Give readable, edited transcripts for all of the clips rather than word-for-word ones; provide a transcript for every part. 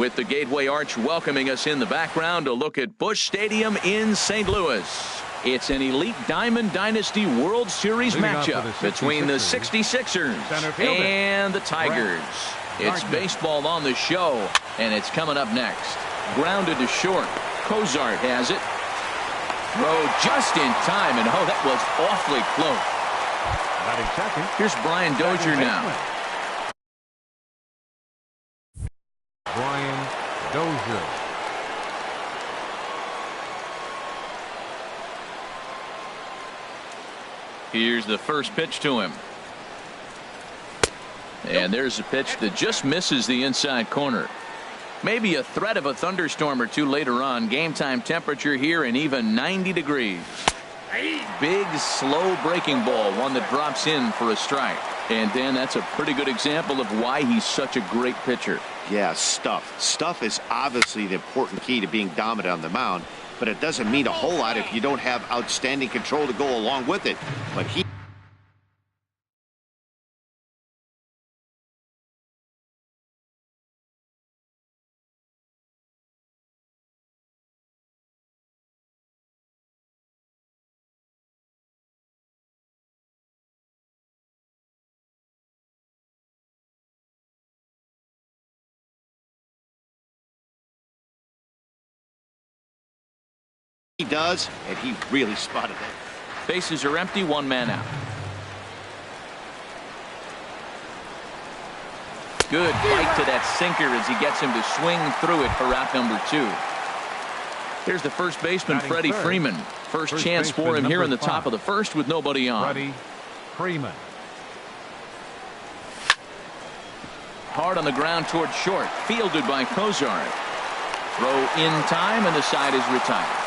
with the Gateway Arch welcoming us in the background to look at Busch Stadium in St. Louis. It's an elite Diamond Dynasty World Series matchup between the 66ers and the Tigers. It's baseball on the show, and it's coming up next. Grounded to short. Cozart has it. Throw just in time, and oh, that was awfully close. Here's Brian Dozier now. Brian Dozier. Here's the first pitch to him. And there's a pitch that just misses the inside corner. Maybe a threat of a thunderstorm or two later on. Game time temperature here and even 90 degrees. Big, slow breaking ball, one that drops in for a strike. And Dan, that's a pretty good example of why he's such a great pitcher. Yeah, stuff. Stuff is obviously the important key to being dominant on the mound, but it doesn't mean a whole lot if you don't have outstanding control to go along with it. But he does, and he really spotted it. Bases are empty, one man out. Good bite to that sinker as he gets him to swing through it for out number 2. Here's the first baseman, Freddie Freeman. First chance for him here in the top of the first with nobody on. Freddie Freeman. Hard on the ground toward short. Fielded by Cozart. Throw in time, and the side is retired.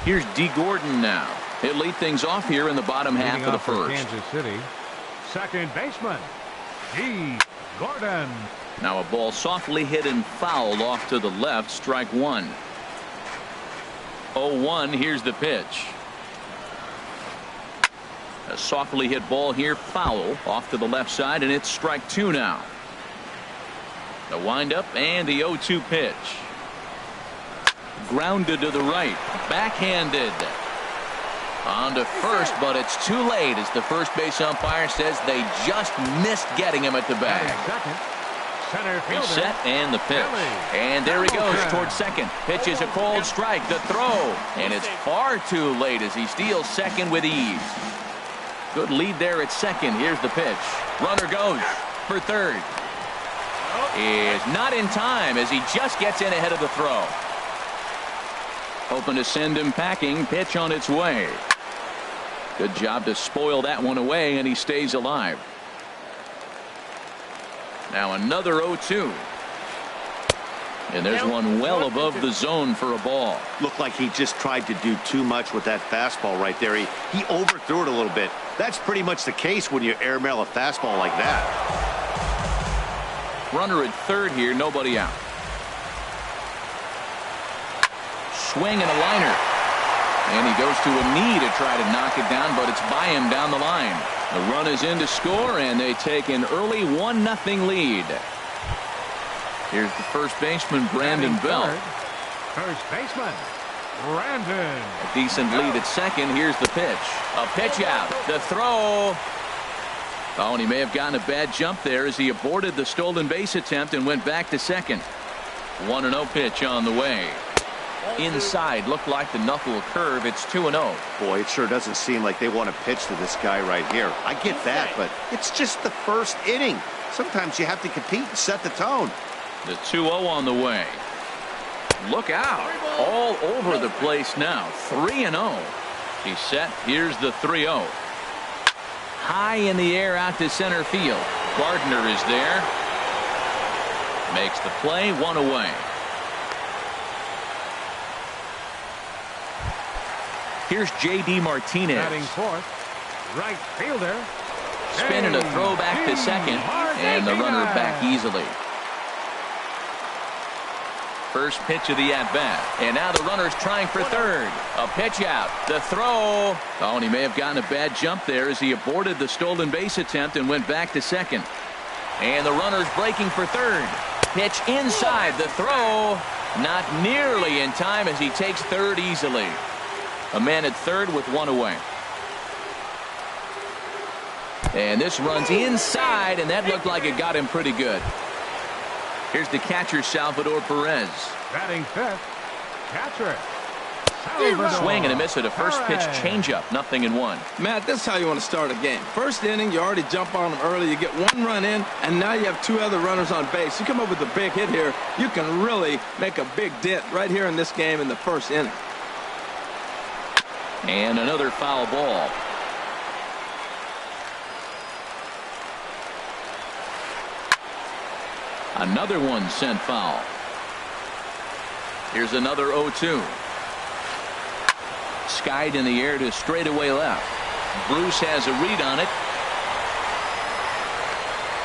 Here's D. Gordon now. He'll lead things off here in the bottom half of the first. Kansas City, second baseman, D. Gordon. Now a ball softly hit and fouled off to the left. Strike one. 0-1. Here's the pitch. A softly hit ball here, foul off to the left side, and it's strike 2 now. The windup and the 0-2 pitch. Grounded to the right. Backhanded. On to first, but it's too late as the first base umpire says they just missed getting him at the bag. He's set and the pitch. And there he goes towards second. Pitch is a cold strike. The throw. And it's far too late as he steals second with ease. Good lead there at second. Here's the pitch. Runner goes for third. Is not in time as he just gets in ahead of the throw. Hoping to send him packing. Pitch on its way. Good job to spoil that one away, and he stays alive. Now another 0-2. And there's one well above the zone for a ball. Looked like he just tried to do too much with that fastball right there. He overthrew it a little bit. That's pretty much the case when you airmail a fastball like that. Runner at third here, nobody out. Swing and a liner. And he goes to a knee to try to knock it down, but it's by him down the line. The run is in to score, and they take an early 1-0 lead. Here's the first baseman, Brandon Belt. First baseman, Brandon. A decent lead at second. Here's the pitch. A pitch out. The throw. Oh, and he may have gotten a bad jump there as he aborted the stolen base attempt and went back to second. 1-0 pitch on the way. Inside, looked like the knuckle curve. It's 2-0. Boy, it sure doesn't seem like they want to pitch to this guy right here. I get that, but it's just the first inning. Sometimes you have to compete and set the tone. The 2-0 on the way. Look out. All over the place now. 3-0. He's set. Here's the 3-0. High in the air out to center field. Gardner is there. Makes the play. One away. Here's J.D. Martinez. Batting fourth, right fielder. Spinning a throw back to second, and the runner back easily. First pitch of the at-bat, and now the runner's trying for third. A pitch out, the throw. Oh, and he may have gotten a bad jump there as he aborted the stolen base attempt and went back to second. And the runner's breaking for third. Pitch inside. The throw not nearly in time as he takes third easily. A man at third with one away. And this runs inside, and that looked like it got him pretty good. Here's the catcher, Salvador Perez. Batting fifth, catcher. Swing and a miss at a first pitch changeup. 0-1. Matt, this is how you want to start a game. First inning, you already jump on them early. You get one run in, and now you have two other runners on base. You come up with a big hit here, you can really make a big dent right here in this game in the first inning. And another foul ball. Another one sent foul. Here's another 0-2. Skied in the air to straightaway left. Bruce has a read on it.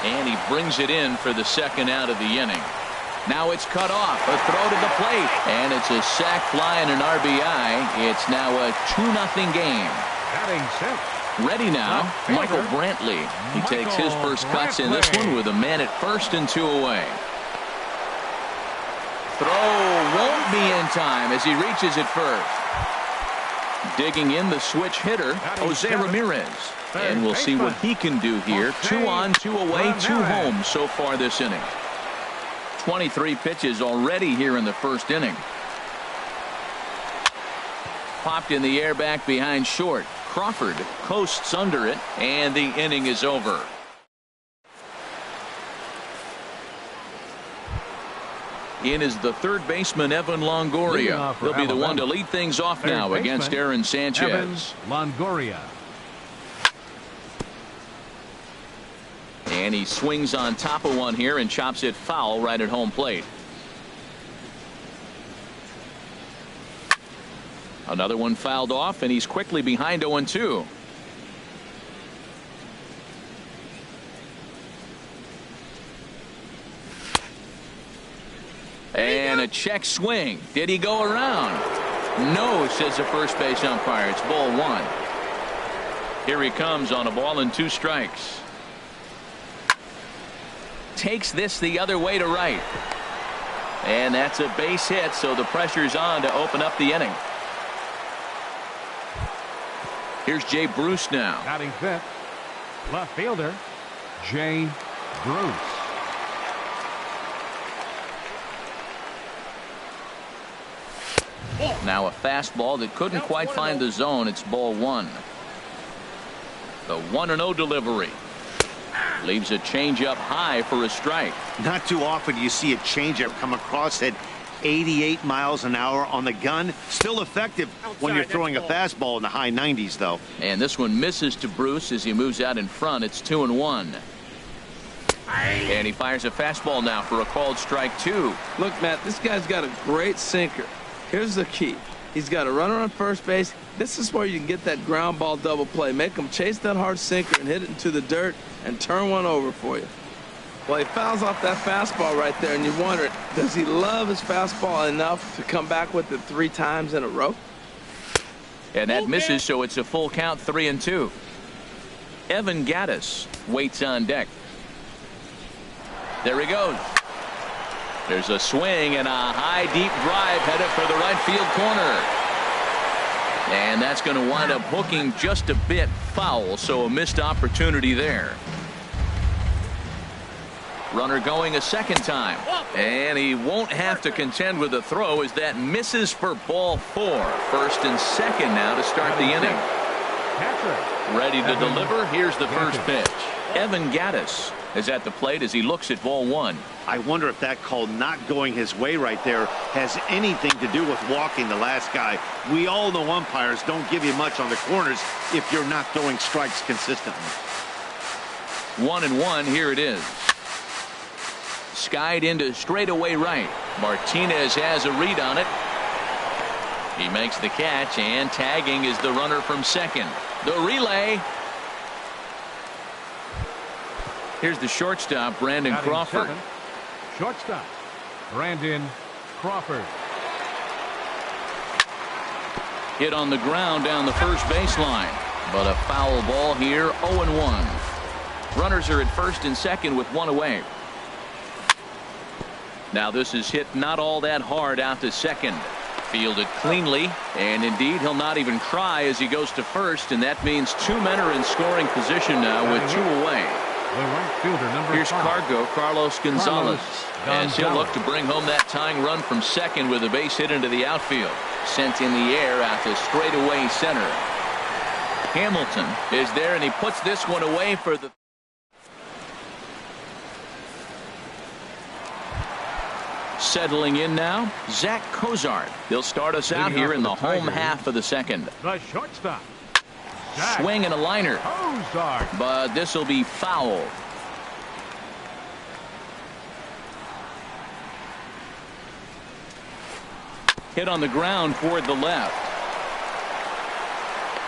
And he brings it in for the second out of the inning. Now it's cut off. A throw to the plate. And it's a sac fly and an RBI. It's now a 2-0 game. Batting sixth. Ready now, Michael Brantley. He takes his first cuts in this one with a man at first and 2 away. Throw won't be in time as he reaches it first. Digging in the switch hitter, Jose Ramirez. And we'll see what he can do here. 2 on, 2 away, 2 home so far this inning. 23 pitches already here in the first inning. Popped in the air back behind short. Crawford coasts under it, and the inning is over. In is the third baseman, Evan Longoria. He'll be the one to lead things off now against Aaron Sanchez. Evan Longoria. And he swings on top of one here and chops it foul right at home plate. Another one fouled off, and he's quickly behind 0-2. And a check swing. Did he go around? No, says the first base umpire. It's ball 1. Here he comes on a ball and 2 strikes. Takes this the other way to right. And that's a base hit, so the pressure's on to open up the inning. Here's Jay Bruce now. Batting fifth, left fielder, Jay Bruce. Now a fastball that couldn't quite find the zone. It's ball 1. The 1-0 delivery. Leaves a changeup high for a strike. Not too often you see a changeup come across at 88 miles an hour on the gun. Still effective when you're throwing a fastball in the high 90s, though. And this one misses to Bruce as he moves out in front. It's 2-1. And he fires a fastball now for a called strike 2. Look, Matt, this guy's got a great sinker. Here's the key. He's got a runner on first base. This is where you can get that ground ball double play. Make him chase that hard sinker and hit it into the dirt and turn one over for you. Well, he fouls off that fastball right there, and you wonder, does he love his fastball enough to come back with it 3 times in a row? And that misses, so it's a full count, 3-2. Evan Gattis waits on deck. There he goes. There's a swing and a high, deep drive headed for the right field corner. And that's going to wind up hooking just a bit foul, so a missed opportunity there. Runner going a second time. And he won't have to contend with the throw as that misses for ball 4. First and second now to start the inning. Ready to deliver. Here's the first pitch. Evan Gattis is at the plate as he looks at ball 1. I wonder if that call not going his way right there has anything to do with walking the last guy. We all know umpires don't give you much on the corners if you're not throwing strikes consistently. 1-1. Here it is. Skied into straightaway right. Martinez has a read on it. He makes the catch, and tagging is the runner from second. The relay. Here's the shortstop, Brandon Crawford. Shortstop, Brandon Crawford. Hit on the ground down the first baseline, but a foul ball here. 0-1. Runners are at first and second with one away. Now this is hit not all that hard out to second. Fielded cleanly, and indeed he'll not even try as he goes to first, and that means two men are in scoring position now with two away. Here's Carlos Gonzalez, as he'll look to bring home that tying run from second with a base hit into the outfield. Sent in the air out to straightaway center. Hamilton is there, and he puts this one away for the settling in now, Zach Cozart. He'll start us out here in the home half of the second. The shortstop. Swing and a liner, but this will be foul. Hit on the ground toward the left.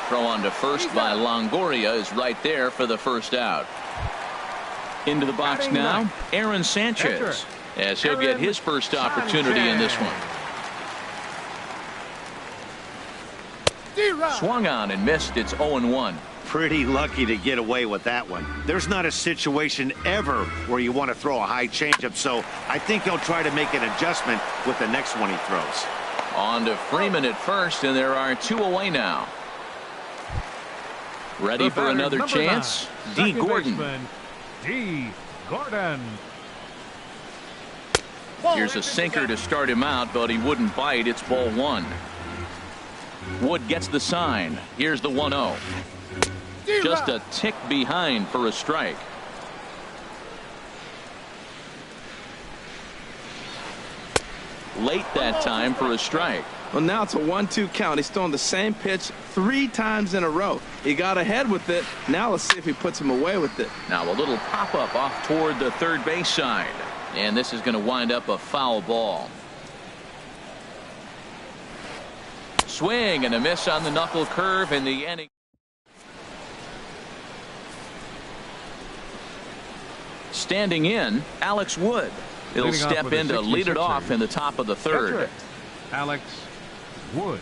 Throw on to first by Longoria is right there for the first out. Into the box now, Aaron Sanchez, as he'll get his first opportunity in this one. Swung on and missed. It's 0-1. Pretty lucky to get away with that one. There's not a situation ever where you want to throw a high changeup, so I think he'll try to make an adjustment with the next one he throws. On to Freeman at first, and there are two away now. Ready for another chance? D. Gordon. D. Gordon. Here's a sinker to start him out, but he wouldn't bite. It's ball one. Wood gets the sign. Here's the 1-0. Just a tick behind for a strike. Late that time for a strike. Well, now it's a 1-2 count. He's throwing the same pitch 3 times in a row. He got ahead with it. Now let's see if he puts him away with it. Now a little pop-up off toward the third base side. And this is going to wind up a foul ball. Swing and a miss on the knuckle curve in the inning. Standing in, Alex Wood. He'll step in to lead it off in the top of the third. Alex Wood.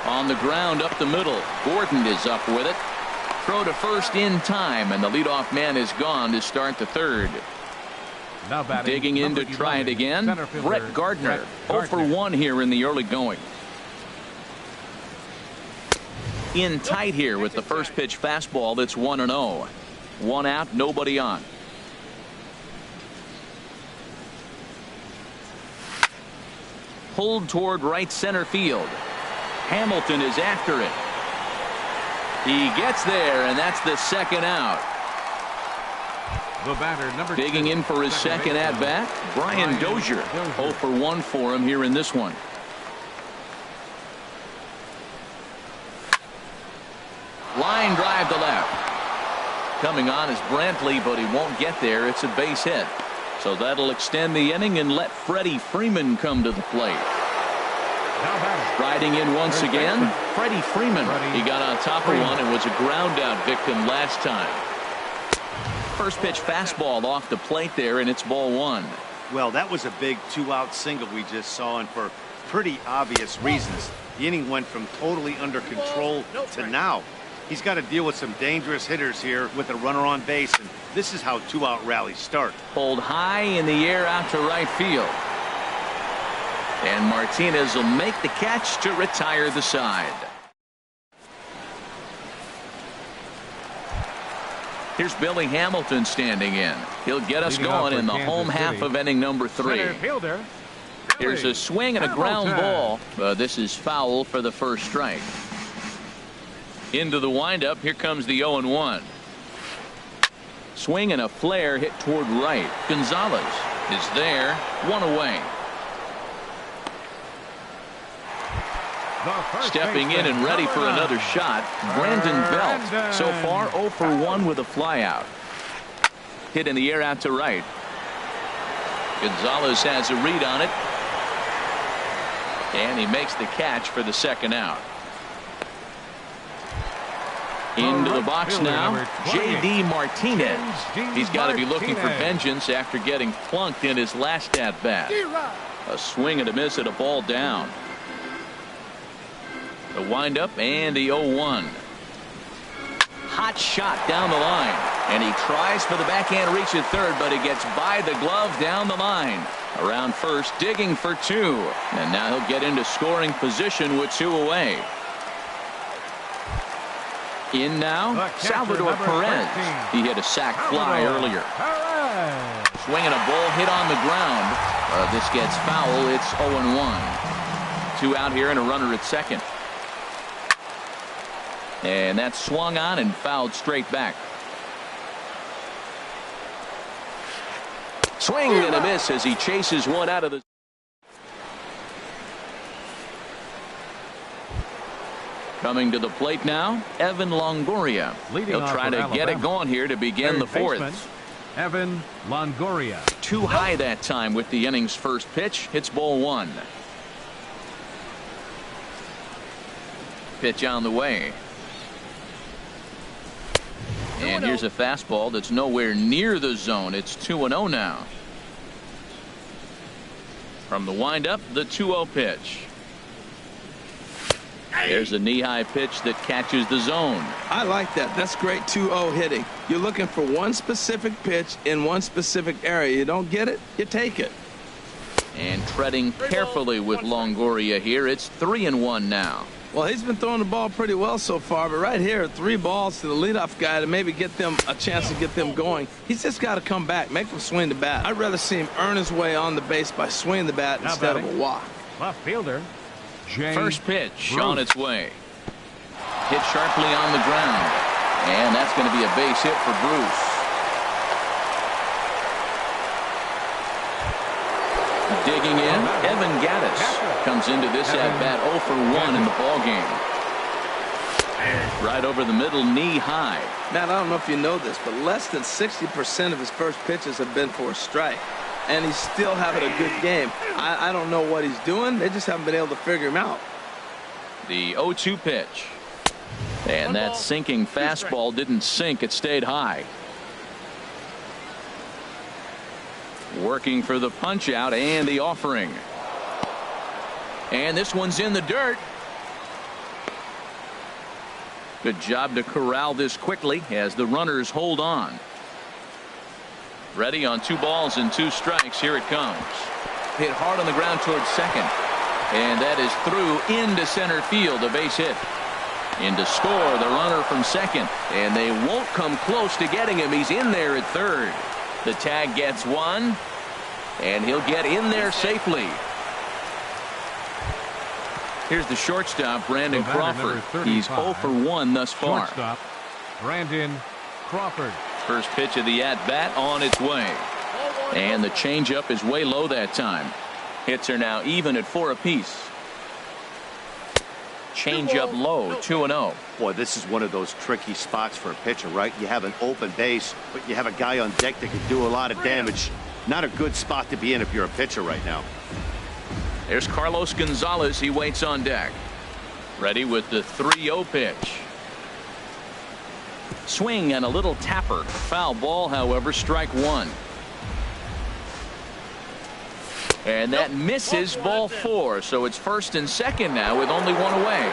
On the ground up the middle. Gordon is up with it. Throw to first in time, and the leadoff man is gone to start the third. Now batting, digging in to try it again. Brett Gardner. 0 for 1 here in the early going. In tight here with the first pitch fastball. That's 1-0. 1 out, nobody on. Pulled toward right center field. Hamilton is after it. He gets there, and that's the second out. The batter, number digging 2, in for his second at bat, Brian Dozier. 0 for 1 for him here in this one. Line drive to left. Coming on is Brantley, but he won't get there. It's a base hit. So that'll extend the inning and let Freddie Freeman come to the plate. Riding in once again, Freddie Freeman. He got on top of one and was a ground out victim last time. First pitch fastball off the plate there, and it's ball one. Well, that was a big 2-out single we just saw, and for pretty obvious reasons. The inning went from totally under control to now. He's got to deal with some dangerous hitters here with a runner on base, and this is how 2-out rallies start. Pulled high in the air out to right field. And Martinez will make the catch to retire the side. Here's Billy Hamilton standing in. He'll get us going in the home half of inning number 3. Here's a swing and a ground ball. This is foul for the first strike. Into the windup. Here comes the 0-1. Swing and a flare hit toward right. Gonzalez is there. 1 away. Stepping in and ready for another shot, Brandon Belt. So far 0 for 1 with a flyout. Hit in the air out to right. Gonzalez has a read on it. And he makes the catch for the second out. Into the box now, J.D. Martinez. He's got to be looking for vengeance after getting plunked in his last at-bat. A swing and a miss at a ball down. The windup and the 0-1. hot shot down the line. And he tries for the backhand reach at third, but he gets by the glove down the line. Around first, digging for two. And now he'll get into scoring position with two away. In now, Salvador Perez. He hit a sac fly earlier. Swinging a ball hit on the ground. This gets foul. It's 0-1. Two out here and a runner at second. And that swung on and fouled straight back. Swing and a miss as he chases one out of the. Coming to the plate now, Evan Longoria. He'll try to get it going here to begin the fourth. Evan Longoria. Too high that time with the inning's first pitch. Hits ball one. Pitch on the way. And here's a fastball that's nowhere near the zone. It's 2-0 now. From the windup, the 2-0 pitch. There's a knee-high pitch that catches the zone. I like that. That's great 2-0 hitting. You're looking for one specific pitch in one specific area. You don't get it, you take it. And treading carefully with Longoria here. It's 3-1 now. Well, he's been throwing the ball pretty well so far, but right here, 3 balls to the leadoff guy to maybe get them a chance to get them going. He's just got to come back, make them swing the bat. I'd rather see him earn his way on the base by swinging the bat instead of a walk. Left fielder. First pitch on its way. Hit sharply on the ground. And that's going to be a base hit for Bruce. Digging in, Evan Gattis comes into this at-bat 0 for 1 in the ballgame. Right over the middle, knee high. Matt, I don't know if you know this, but less than 60% of his first pitches have been for a strike. And he's still having a good game. I don't know what he's doing. They just haven't been able to figure him out. The 0-2 pitch. And that sinking fastball didn't sink. It stayed high. Working for the punch out and the offering. And this one's in the dirt. Good job to corral this quickly as the runners hold on. Ready on 2 balls and 2 strikes. Here it comes. Hit hard on the ground towards second. And that is through into center field. A base hit. In to score the runner from second. And they won't come close to getting him. He's in there at third. The tag gets 1. And he'll get in there safely. Here's the shortstop, Brandon Crawford. He's 0 for 1 thus far. Shortstop, Brandon Crawford. First pitch of the at-bat on its way. And the changeup is way low that time. Hits are now even at 4 apiece. Changeup low, 2-0. Boy, this is one of those tricky spots for a pitcher, right? You have an open base, but you have a guy on deck that can do a lot of damage. Not a good spot to be in if you're a pitcher right now. There's Carlos Gonzalez. He waits on deck. Ready with the 3-0 pitch. Swing and a little tapper. Foul ball, however, strike 1. And that misses ball 4. So it's first and second now with only 1 away.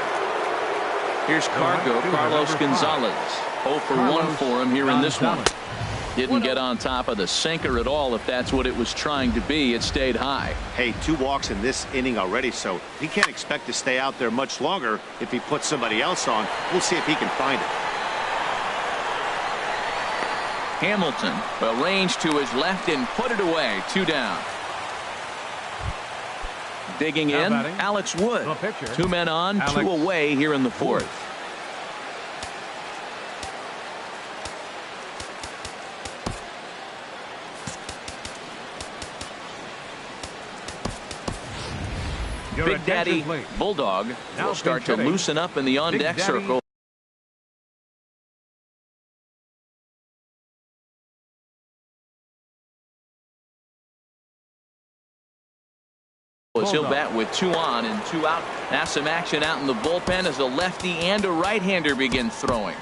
Here's Carlos Gonzalez. 0 for 1 for him here in this one. Didn't get on top of the sinker at all. If that's what it was trying to be, it stayed high. Hey, 2 walks in this inning already, so he can't expect to stay out there much longer if he puts somebody else on. We'll see if he can find it. Hamilton arranged to his left and put it away. 2 down. Digging in, Alex Wood. 2 men on, 2 away here in the 4th. Big Daddy Bulldog will start to loosen up in the on-deck circle. He'll bat with 2 on and 2 out. Now some action out in the bullpen as a lefty and a right-hander begin throwing.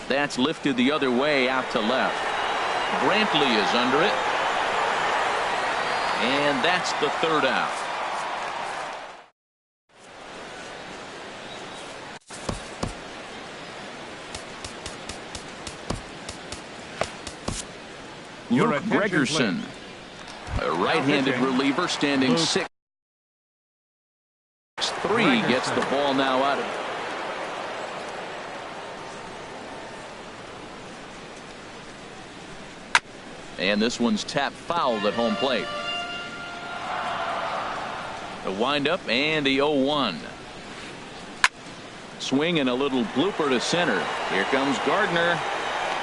That's lifted the other way out to left. Brantley is under it. And that's the 3rd out. Your Luke attention, Gregerson, please. a right-handed pitching. reliever standing Luke. 6'3", gets the Gregerson. ball now out of it. And this one's tapped foul at home plate. The windup and the 0-1. Swing and a little blooper to center. Here comes Gardner.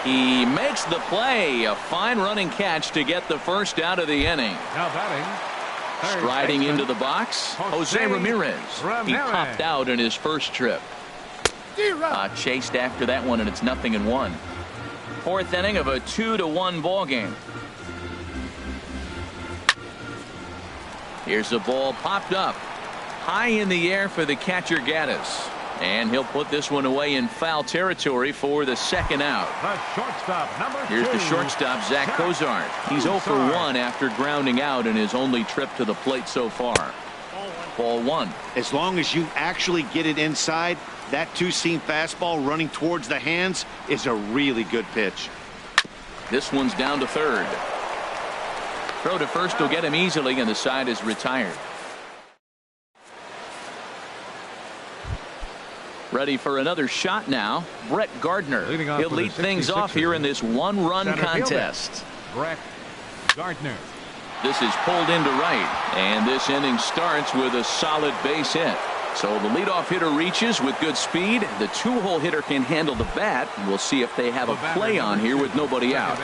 He makes the play. A fine running catch to get the first out of the inning. Now batting. Third Striding baseman, into the box, Jose Ramirez. He popped out in his first trip. Chased after that one, and it's 0-1. Fourth inning of a 2-1 ball game. Here's the ball popped up high in the air for the catcher Gaddis, and he'll put this one away in foul territory for the second out. The shortstop, number 2. Here's the shortstop, Zach Cozart. He's 0 for 1 after grounding out in his only trip to the plate so far. Ball 1. As long as you actually get it inside, that two-seam fastball running towards the hands is a really good pitch. This one's down to third. Throw to first will get him easily, and the side is retired. Ready for another shot now. Brett Gardner. He'll lead things off here in this one-run contest. Brett Gardner. This is pulled into right, and this inning starts with a solid base hit. So the leadoff hitter reaches with good speed. The two-hole hitter can handle the bat. We'll see if they have a play on here with nobody out.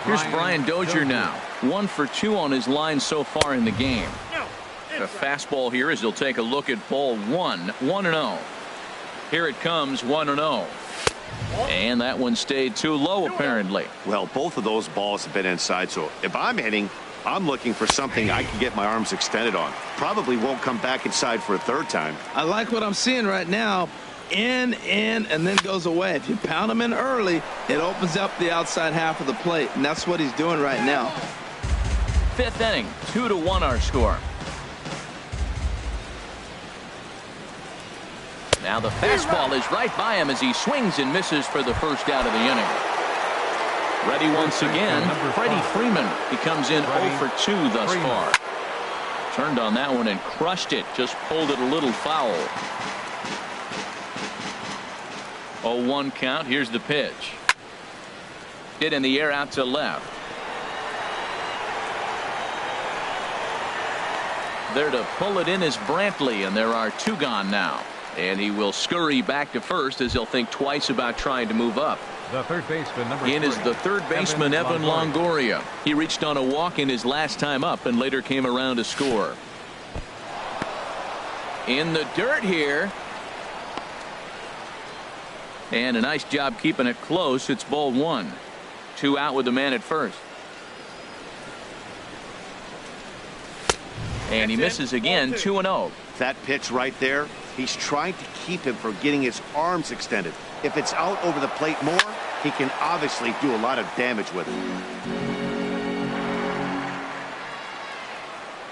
Here's Brian Dozier now. 1 for 2 on his line so far in the game. A fastball here as he'll take a look at ball 1. 1-0. Here it comes, 1-0. And that one stayed too low, apparently. Well, both of those balls have been inside, so if I'm hitting, I'm looking for something I can get my arms extended on. Probably won't come back inside for a third time. I like what I'm seeing right now. In, and then goes away. If you pound him in early, it opens up the outside half of the plate, and that's what he's doing right now. Fifth inning, 2-1 our score. Now the fastball is right by him as he swings and misses for the first out of the inning. Ready once again, Freddie Freeman. He comes in 0 for 2 thus far. Turned on that one and crushed it. Just pulled it a little foul. 0-1 count. Here's the pitch. Hit in the air out to left. There to pull it in is Brantley, and there are 2 gone now. And he will scurry back to first as he'll think twice about trying to move up. The third baseman, number 3. In is the third baseman, Evan Longoria. He reached on a walk in his last time up and later came around to score. In the dirt here. And a nice job keeping it close. It's ball 1. 2 out with the man at first. And he misses again, 2-0. That pitch right there, he's trying to keep him from getting his arms extended. If it's out over the plate more, he can obviously do a lot of damage with it.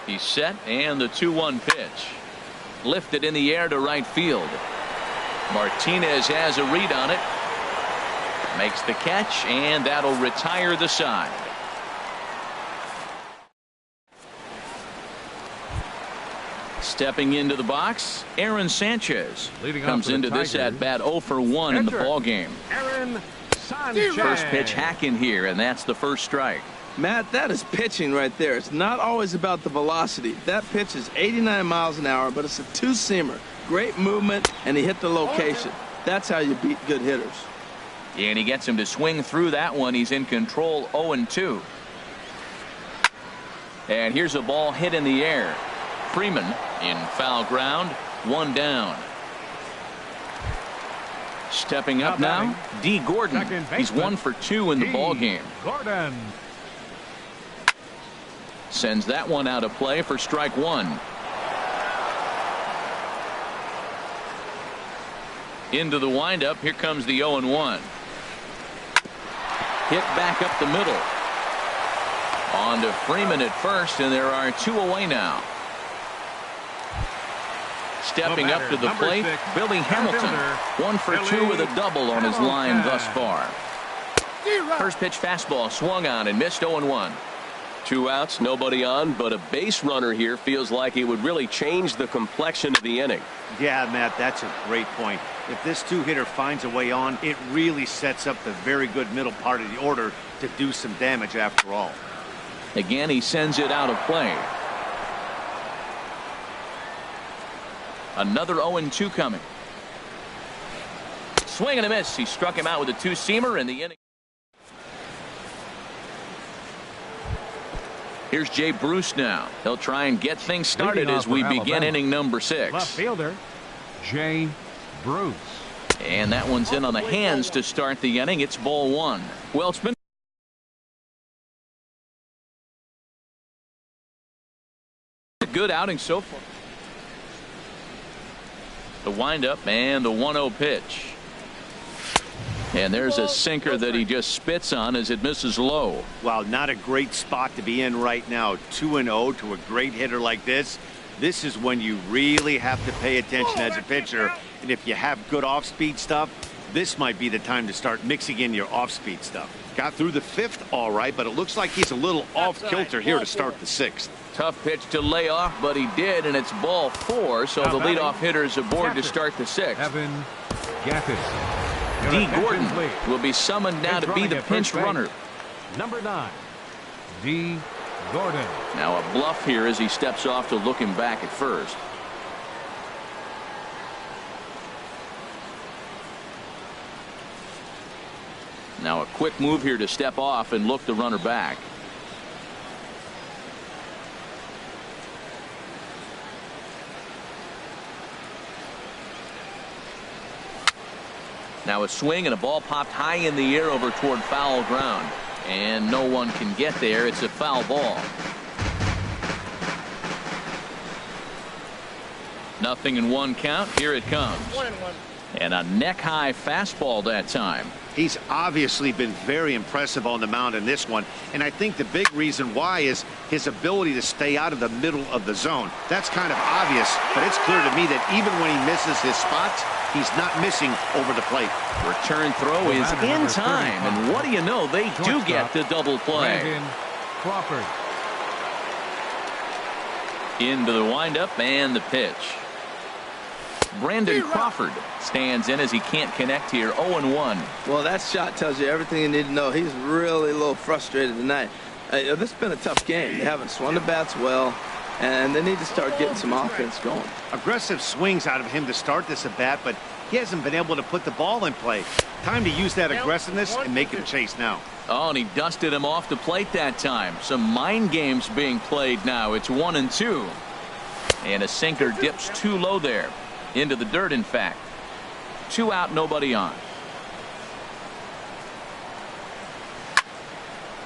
He's set, and the 2-1 pitch. Lifted in the air to right field. Martinez has a read on it. Makes the catch, and that'll retire the side. Stepping into the box, Aaron Sanchez comes into this at bat 0 for 1 in the ball game. Aaron Sanchez. First pitch hacking here, and that's the first strike. Matt, that is pitching right there. It's not always about the velocity. That pitch is 89 miles an hour, but it's a two-seamer. Great movement, and he hit the location. That's how you beat good hitters. And he gets him to swing through that one. He's in control, 0-2. And here's a ball hit in the air. Freeman in foul ground, 1 down. Stepping up now, D. Gordon. He's 1 for 2 in the ball game. Gordon sends that one out of play for strike 1. Into the windup. Here comes the 0-1. Hit back up the middle. On to Freeman at first, and there are 2 away now. Stepping up to the plate, Billy Hamilton. 1 for 2 with a double on his line thus far. First pitch fastball swung on and missed 0-1. 2 outs, nobody on, but a base runner here feels like it would really change the complexion of the inning. Yeah, Matt, that's a great point. If this two-hitter finds a way on, it really sets up the very good middle part of the order to do some damage after all. Again, he sends it out of play. Another 0-2 coming. Swing and a miss. He struck him out with a two-seamer in the inning. Here's Jay Bruce now. He'll try and get things started as we begin inning number 6. Left fielder, Jay Bruce. And that one's in on the hands to start the inning. It's ball 1. Well, it's been a good outing so far. The windup and the 1-0 pitch. And there's a sinker that he just spits on as it misses low. Wow, not a great spot to be in right now. 2-0 to a great hitter like this. This is when you really have to pay attention as a pitcher. And if you have good off-speed stuff, this might be the time to start mixing in your off-speed stuff. Got through the 5th all right, but it looks like he's a little off-kilter here to start the 6th. Tough pitch to lay off, but he did, and it's ball 4, so the leadoff hitter is aboard to start the 6th. Evan Gaffis. D. Gordon will be summoned now to be the pinch runner. Number 9, D. Gordon. Now a bluff here as he steps off to look him back at first. Now a quick move here to step off and look the runner back. Now a swing and a ball popped high in the air over toward foul ground. And no one can get there. It's a foul ball. Nothing in 1 count. Here it comes. 1-1. And a neck-high fastball that time. He's obviously been very impressive on the mound in this one, and I think the big reason why is his ability to stay out of the middle of the zone. That's kind of obvious, but it's clear to me that even when he misses his spots, he's not missing over the plate. Return throw is in time, and what do you know, they do get the double play. Brandon Crawford. Into the windup and the pitch. Brandon Crawford stands in as he can't connect here. 0-1. Well, that shot tells you everything you need to know. He's really a little frustrated tonight. This has been a tough game. They haven't swung the bats well, and they need to start getting some offense going. Aggressive swings out of him to start this at bat, but he hasn't been able to put the ball in play. Time to use that aggressiveness and make him chase now. Oh, and he dusted him off the plate that time. Some mind games being played now. It's 1-2. And a sinker dips too low there. Into the dirt, in fact. 2 out, nobody on.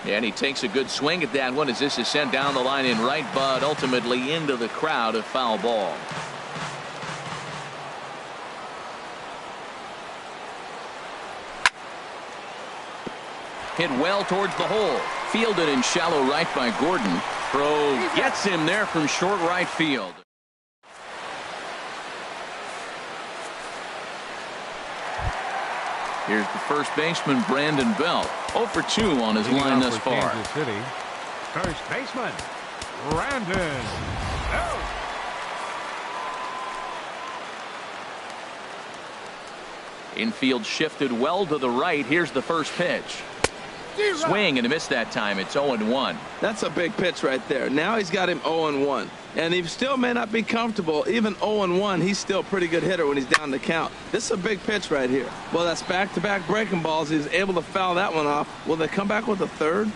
And he takes a good swing at that one as this is sent down the line in right, but ultimately into the crowd, a foul ball. Hit well towards the hole. Fielded in shallow right by Gordon. Throw gets him there from short right field. Here's the first baseman, Brandon Belt. 0 for 2 on his line thus far. Kansas City, first baseman, Brandon Belt. Infield shifted well to the right. Here's the first pitch. Swing and a miss that time. It's 0-1. That's a big pitch right there. Now he's got him 0-1. And he still may not be comfortable. Even 0-1, he's still a pretty good hitter when he's down the count. This is a big pitch right here. Well, that's back-to-back breaking balls. He's able to foul that one off. Will they come back with a third?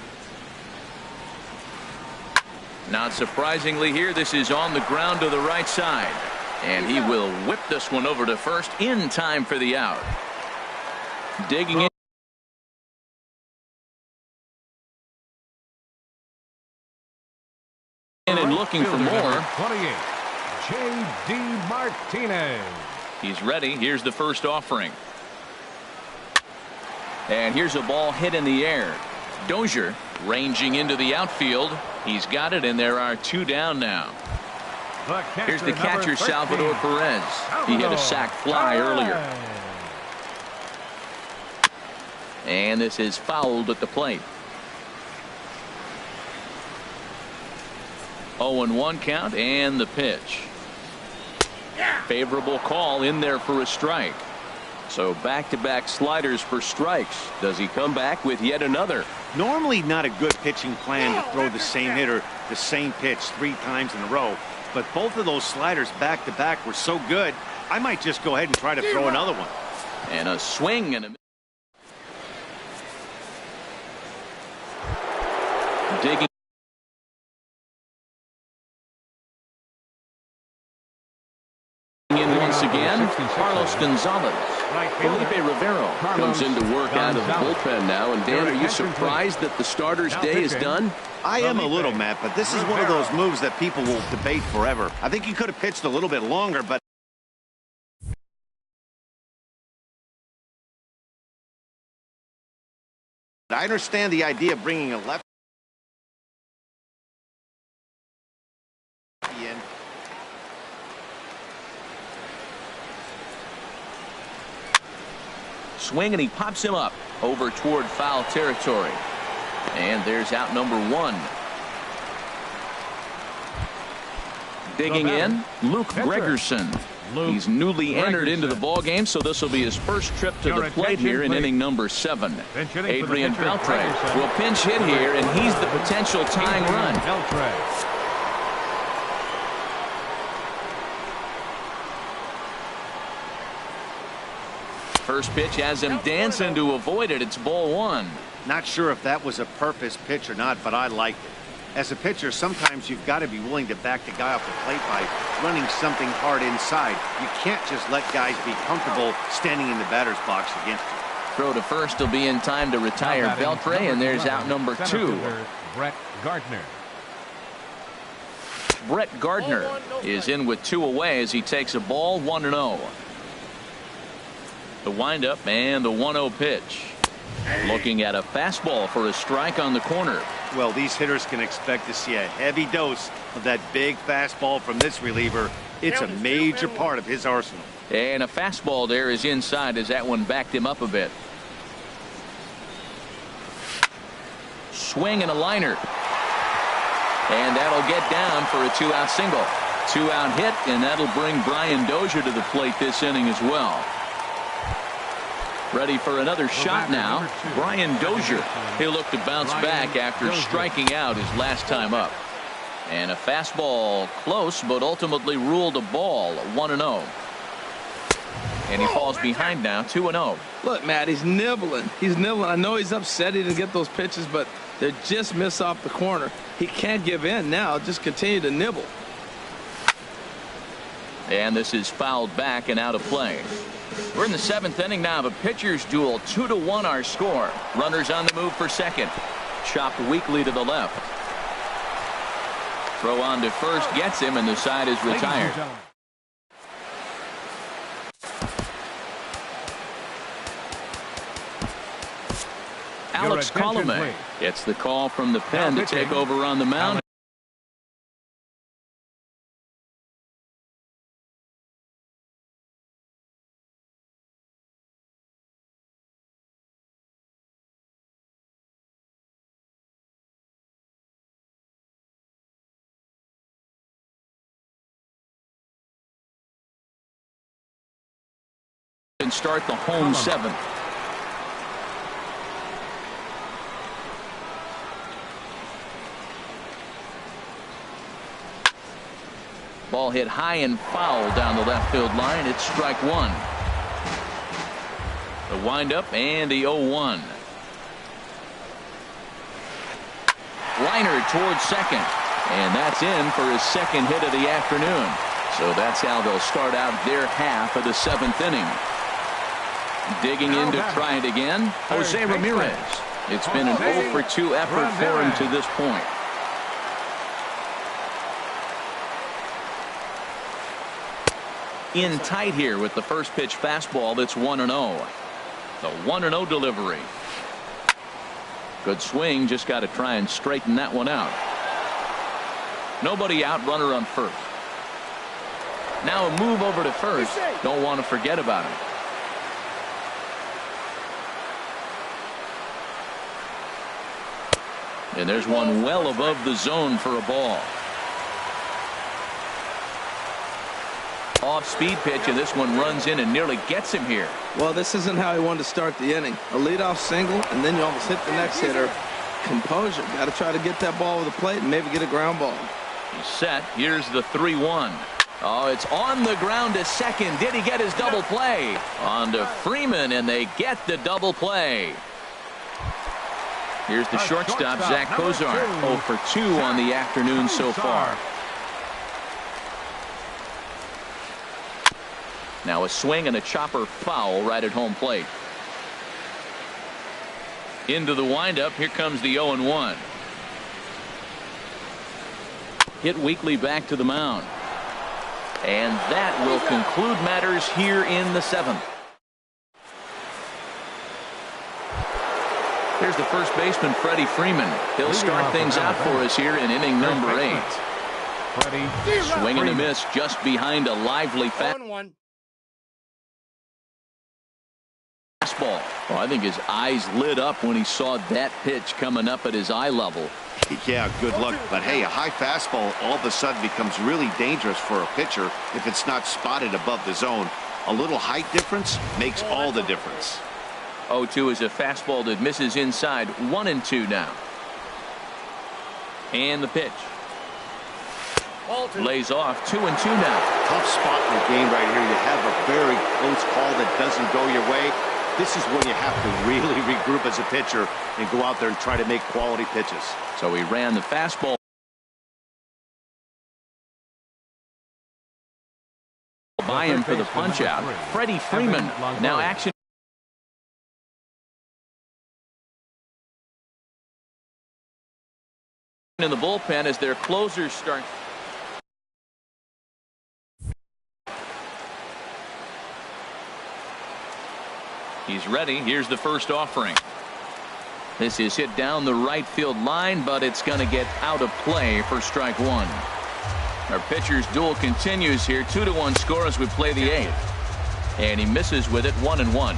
Not surprisingly here, this is on the ground to the right side. And he will whip this one over to first in time for the out. Digging in. And looking for more. 28, J.D. Martinez. He's ready. Here's the first offering. And here's a ball hit in the air. Dozier ranging into the outfield. He's got it, and there are 2 down now. Here's the catcher, Salvador Perez. He hit a sac fly earlier. And this is fouled at the plate. 0-1 count and the pitch. Favorable call in there for a strike. So back-to-back sliders for strikes. Does he come back with yet another? Normally not a good pitching plan to throw the same hitter the same pitch 3 times in a row. But both of those sliders back-to-back were so good, I might just go ahead and try to throw another one. And a swing and a digging in once again, Carlos Gonzalez. Felipe Rivero comes in to work out of the bullpen now. And Dan, are you surprised that the starter's day is done? I am a little, Matt, but this is one of those moves that people will debate forever. I think he could have pitched a little bit longer, but I understand the idea of bringing a lefty in. Swing, and he pops him up over toward foul territory. And there's out number 1. Digging in, Luke Gregerson. He's newly entered into the ball game, so this will be his first trip to the plate here in inning number 7. Adrian Beltre will pinch hit here, and he's the potential tying run. First pitch has him dancing to avoid it. It's ball 1. Not sure if that was a purpose pitch or not, but I liked it. As a pitcher, sometimes you've got to be willing to back the guy off the plate by running something hard inside. You can't just let guys be comfortable standing in the batter's box against you. Throw to first will be in time to retire Beltre, and there's out number 2. Brett Gardner. Brett Gardner is in with 2 away as he takes a ball, 1-0. The windup and the 1-0 pitch. Looking at a fastball for a strike on the corner. Well, these hitters can expect to see a heavy dose of that big fastball from this reliever. It's a major part of his arsenal. And a fastball there is inside as that one backed him up a bit. Swing and a liner. And that'll get down for a 2-out single. 2-out hit, and that'll bring Brian Dozier to the plate this inning as well. Ready for another shot now. Brian Dozier. He'll look to bounce back after striking out his last time up. And a fastball close, but ultimately ruled a ball, 1-0. And he falls behind now, 2-0. Look, Matt, he's nibbling. He's nibbling. I know he's upset he didn't get those pitches, but they just miss off the corner. He can't give in now. Just continue to nibble. And this is fouled back and out of play. We're in the 7th inning now of a pitcher's duel. 2-1 our score. Runners on the move for second. Chopped weakly to the left. Throw on to first gets him, and the side is retired. Alex Colomé gets the call from the pen to take over on the mound. And start the home 7th. Ball hit high and foul down the left field line. It's strike 1. The windup and the 0-1. Liner towards second, and that's in for his second hit of the afternoon. So that's how they'll start out their half of the 7th inning. Digging in to try it again, Jose Ramirez. It's been an 0-for-2 effort for him to this point. In tight here with the first pitch fastball. That's 1-0. The 1-0 delivery. Good swing. Just got to try and straighten that one out. Nobody out. Runner on first. Now a move over to first. Don't want to forget about him. And there's one well above the zone for a ball. Off-speed pitch, and this one runs in and nearly gets him here. Well, this isn't how he wanted to start the inning. A leadoff single, and then you almost hit the next hitter. Composure. Got to try to get that ball over the plate and maybe get a ground ball. He's set. Here's the 3-1. Oh, it's on the ground to second. Did he get his double play? On to Freeman, and they get the double play. Here's the shortstop, Zach Kozar. 0 for 2 on the afternoon so far. Now a swing and a chopper foul right at home plate. Into the windup. Here comes the 0-1. Hit weakly back to the mound. And that will conclude matters here in the 7th. Here's the first baseman, Freddie Freeman. He'll start things out for us here in inning number 8. Swing and a miss just behind a lively fastball. Oh, I think his eyes lit up when he saw that pitch coming up at his eye level. Yeah, good luck. But hey, a high fastball all of a sudden becomes really dangerous for a pitcher if it's not spotted above the zone. A little height difference makes all the difference. 0-2 is a fastball that misses inside. 1-2 now. And the pitch. Lays off. 2-2 now. Tough spot in the game right here. You have a very close call that doesn't go your way. This is when you have to really regroup as a pitcher and go out there and try to make quality pitches. So he ran the fastball by him for the punch out. Freddie Freeman now action in the bullpen as their closers start. He's ready. Here's the first offering. This is hit down the right field line, but it's going to get out of play for strike 1. Our pitcher's duel continues here. 2-1 score as we play the 8th. And he misses with it. 1-1.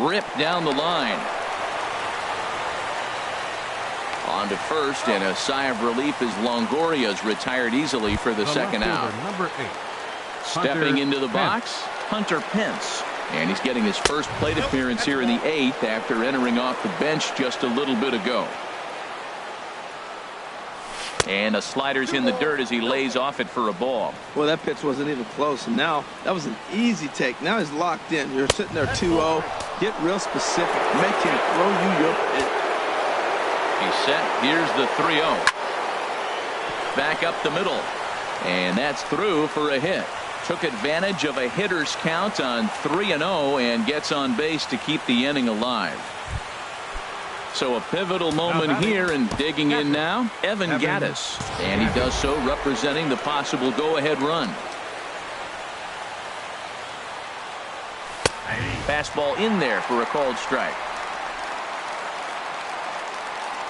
Ripped down the line. On to first, and a sigh of relief as Longoria's retired easily for the second out. Number 8. Stepping into the box, Hunter Pence. And he's getting his first plate appearance here in the 8th after entering off the bench just a little bit ago. And a slider's in the dirt as he lays off it for a ball. Well, that pitch wasn't even close. And now that was an easy take. Now he's locked in. You're sitting there 2-0. Get real specific. Make him throw you your pitch. He's set. Here's the 3-0. Back up the middle. And that's through for a hit. Took advantage of a hitter's count on 3-0 and gets on base to keep the inning alive. So a pivotal moment here, and digging in now, Evan Gattis. And he does so representing the possible go-ahead run. Fastball in there for a called strike.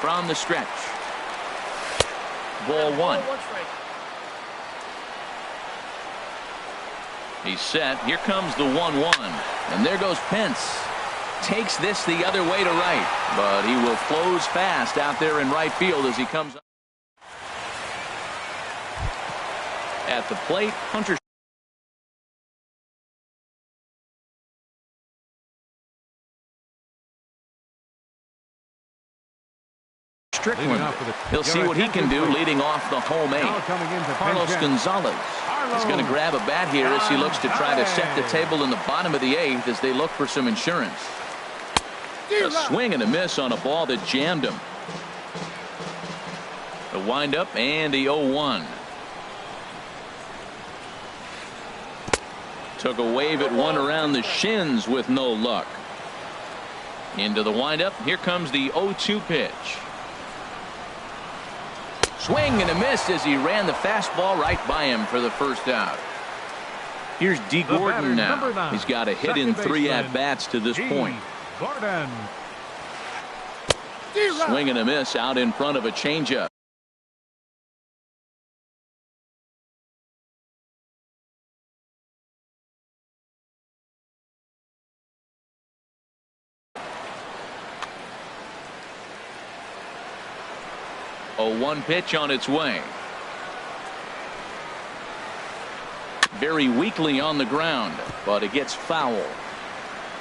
From the stretch. Ball 1. He's set. Here comes the 1-1. And there goes Pence. Takes this the other way to right. But he will close fast out there in right field as he comes up. At the plate, Hunter Strickland. He'll see what he can do leading off the home 8. Carlos Gonzalez is going to grab a bat here as he looks to try to set the table in the bottom of the 8th as they look for some insurance. A swing and a miss on a ball that jammed him. The windup and the 0-1. Took a wave at one around the shins with no luck. Into the windup. Here comes the 0-2 pitch. Swing and a miss as he ran the fastball right by him for the first out. Here's D. Gordon now. He's got a hit in 3 at-bats to this point. Gordon. Swing and a miss out in front of a changeup. 0-1 pitch on its way. Very weakly on the ground, but it gets foul.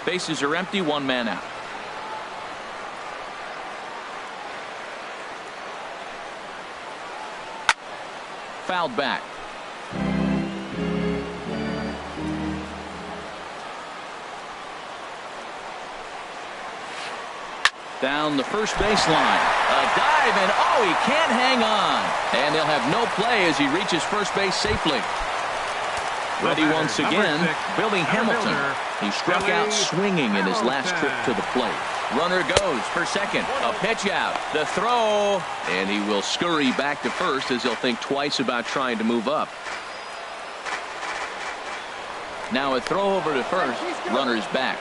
Bases are empty, one man out. Fouled back. Down the first baseline. A dive, and oh, he can't hang on. And they'll have no play as he reaches first base safely. Ready once again, Billy Hamilton. He struck out swinging in his last trip to the plate. Runner goes for second. A pitch out. The throw. And he will scurry back to first as he'll think twice about trying to move up. Now a throw over to first. Runner's back.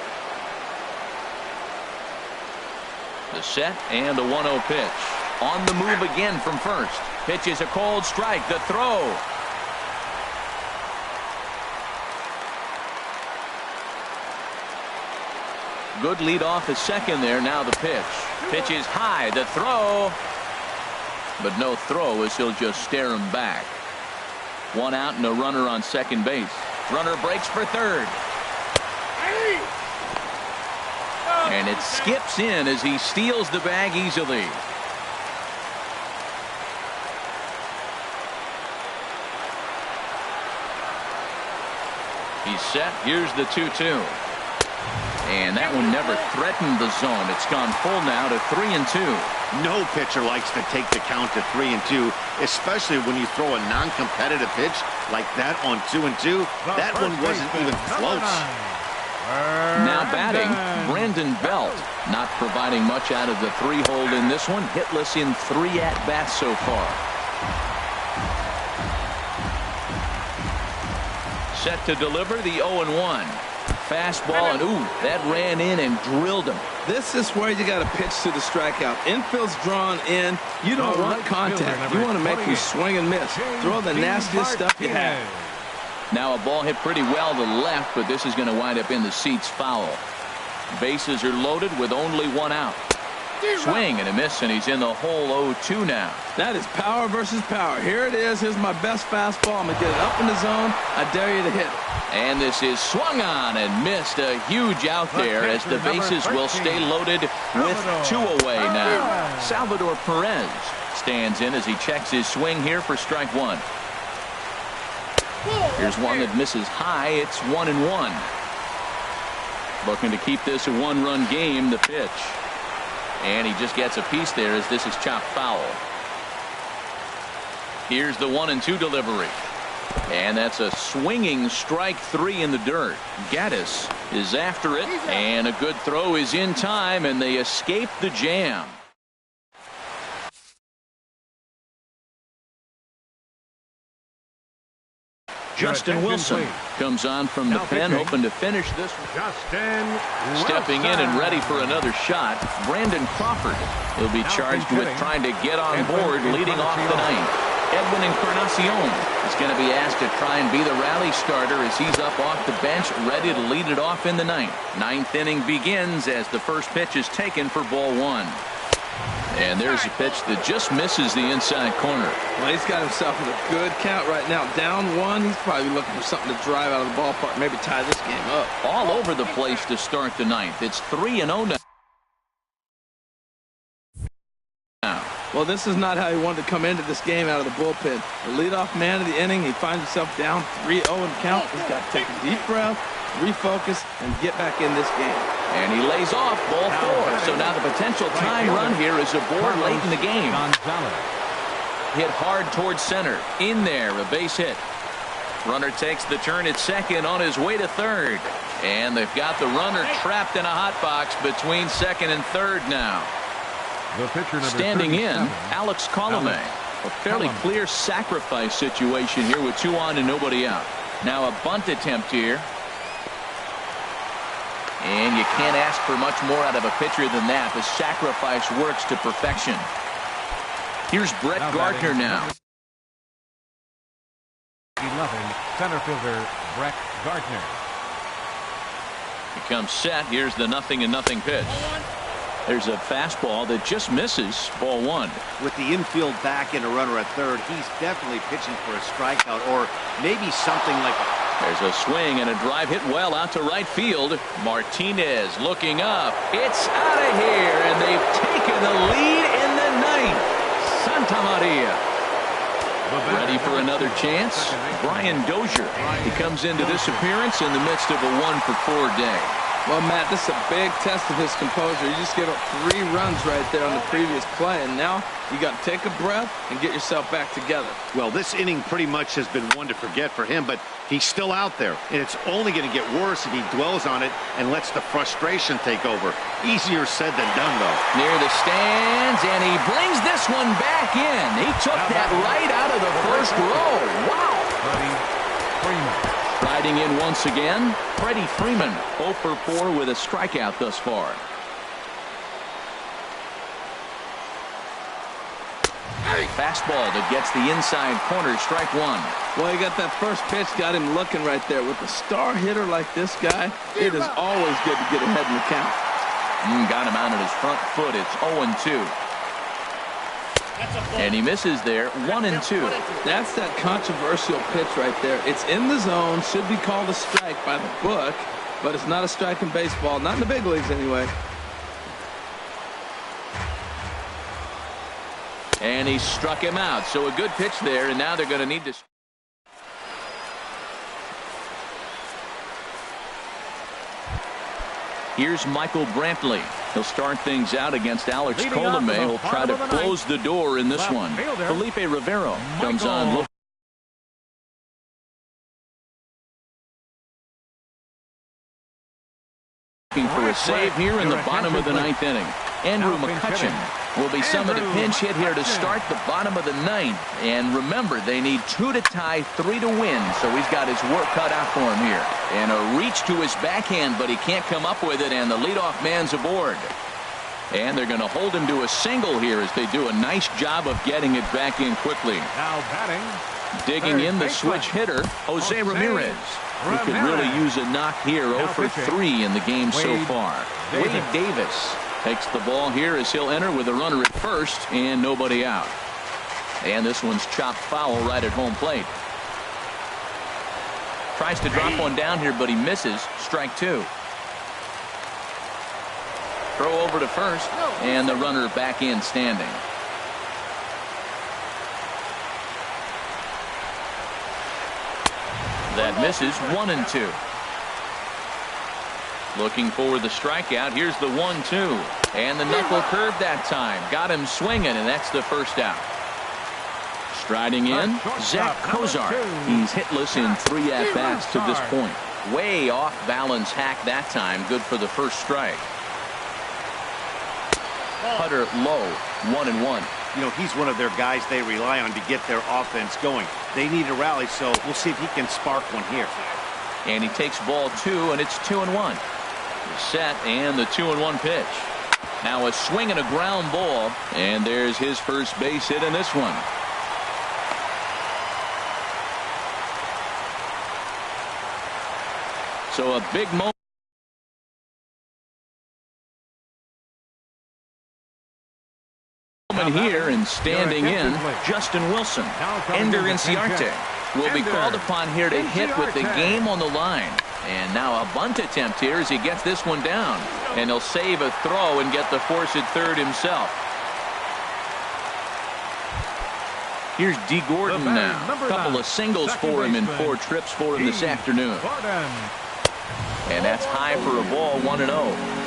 The set and a 1-0 pitch. On the move again from first. Pitch is a cold strike. The throw. Good lead off at second there. Now the pitch. Pitch is high. The throw. But no throw as he'll just stare him back. One out and a runner on second base. Runner breaks for third. And it skips in as he steals the bag easily. He's set. Here's the 2-2. And that one never threatened the zone. It's gone full now to 3-2. No pitcher likes to take the count to 3-2, especially when you throw a non-competitive pitch like that on 2-2. That one wasn't even close. Now batting, Brandon Belt. Not providing much out of the 3-hole in this one. Hitless in 3 at-bats so far. Set to deliver the 0-1. Fastball, and ooh, that ran in and drilled him. This is where you got to pitch to the strikeout. Infield's drawn in. You don't want contact. You want to make them swing and miss. Throw the nastiest stuff you have. Now a ball hit pretty well to the left, but this is going to wind up in the seats foul. Bases are loaded with only one out. Swing and a miss, and he's in the hole 0-2 now. That is power versus power. Here it is. Here's my best fastball. I'm going to get it up in the zone. I dare you to hit it. And this is swung on and missed. A huge out there as the bases will stay loaded with 2 away now. Salvador Perez stands in as he checks his swing here for strike 1. Here's one that misses high. It's 1-1. Looking to keep this a 1-run game. The pitch. And he just gets a piece there as this is chopped foul. Here's the 1-2 delivery. And that's a swinging strike 3 in the dirt. Gaddis is after it. And a good throw is in time, and they escape the jam. Justin Wilson comes on from the pen, hoping to finish this one. Stepping in and ready for another shot, Brandon Crawford. He'll be charged with trying to get on board leading off the ninth. Edwin Encarnacion is going to be asked to try and be the rally starter as he's up off the bench, ready to lead it off in the ninth. Ninth inning begins as the first pitch is taken for ball 1. And there's a pitch that just misses the inside corner. Well, he's got himself in a good count right now. Down 1. He's probably looking for something to drive out of the ballpark, maybe tie this game up. All over the place to start the ninth. It's 3-0 now. Well, this is not how he wanted to come into this game out of the bullpen. The leadoff man of the inning, he finds himself down 3-0 in count. He's got to take a deep breath, refocus, and get back in this game. And he lays off ball 4. So now the potential time run here is aboard late in the game. Hit hard towards center. In there, a base hit. Runner takes the turn at second on his way to third. And they've got the runner trapped in a hot box between second and third now. Standing in, Alex Colomé. A fairly clear sacrifice situation here with 2 on and nobody out. Now a bunt attempt here. And you can't ask for much more out of a pitcher than that. The sacrifice works to perfection. Here's Brett Gardner now. 11, center fielder Brett Gardner. He comes set. Here's the 0-0 pitch. There's a fastball that just misses. Ball one. With the infield back and a runner at third, he's definitely pitching for a strikeout or maybe something like a... There's a swing and a drive hit well out to right field. Martinez looking up. It's out of here, and they've taken the lead in the ninth. Santa Maria. Ready for another chance? Brian Dozier. He comes into this appearance in the midst of a 1-for-4 day. Well, Matt, this is a big test of his composure. You just gave up 3 runs right there on the previous play, and now you got to take a breath and get yourself back together. Well, this inning pretty much has been one to forget for him, but he's still out there, and it's only going to get worse if he dwells on it and lets the frustration take over. Easier said than done, though. Near the stands, and he brings this one back in. He took that right out of the first row. Wow. Freddie Freeman. Riding in once again, Freddie Freeman, 0 for 4 with a strikeout thus far. Fastball that gets the inside corner, strike one. Well, he got that first pitch, got him looking right there. With a star hitter like this guy, it is always good to get ahead in the count. Got him out of his front foot. It's 0-2. And he misses there, 1-2. That's that controversial pitch right there. It's in the zone, should be called a strike by the book, but it's not a strike in baseball, not in the big leagues anyway. And he struck him out, so a good pitch there, and now they're going to need to... Here's Michael Brantley. He'll start things out against Alex Colomé. He'll try to close the door in this one. Felipe Rivero comes on. Looking for a save here in the bottom of the ninth inning. Andrew McCutchen will be some of the pinch hit here to start the bottom of the ninth. And remember, they need 2 to tie, 3 to win. So he's got his work cut out for him here. And a reach to his backhand, but he can't come up with it. And the leadoff man's aboard. And they're going to hold him to a single here as they do a nice job of getting it back in quickly. Now batting. Digging in the switch hitter, Jose Ramirez. He could really use a knock here. 0 for 3 in the game so far. Wade Davis takes the ball here as he'll enter with a runner at first and nobody out. And this one's chopped foul right at home plate. Tries to drop one down here, but he misses. Strike 2. Throw over to first, and the runner back in standing. That misses. 1-2. Looking for the strikeout. Here's the 1-2. And the knuckle curve that time. Got him swinging, and that's the first out. Striding in, Zach Kozar. He's hitless in 3 at-bats to this point. Way off balance hack that time. Good for the first strike. Putter low. 1-1. You know, he's one of their guys they rely on to get their offense going. They need a rally, so we'll see if he can spark one here. And he takes ball 2, and it's 2-1. The set and the 2-1 pitch. Now a swing and a ground ball, and there's his first base hit in this one. So a big moment here, and standing in, Justin Wilson. Ender Inciarte will be called upon here to hit with the game on the line. And now a bunt attempt here as he gets this one down. And he'll save a throw and get the force at third himself. Here's D. Gordon now. A couple of singles for him in 4 trips for him this afternoon. And that's high for a ball, 1-0.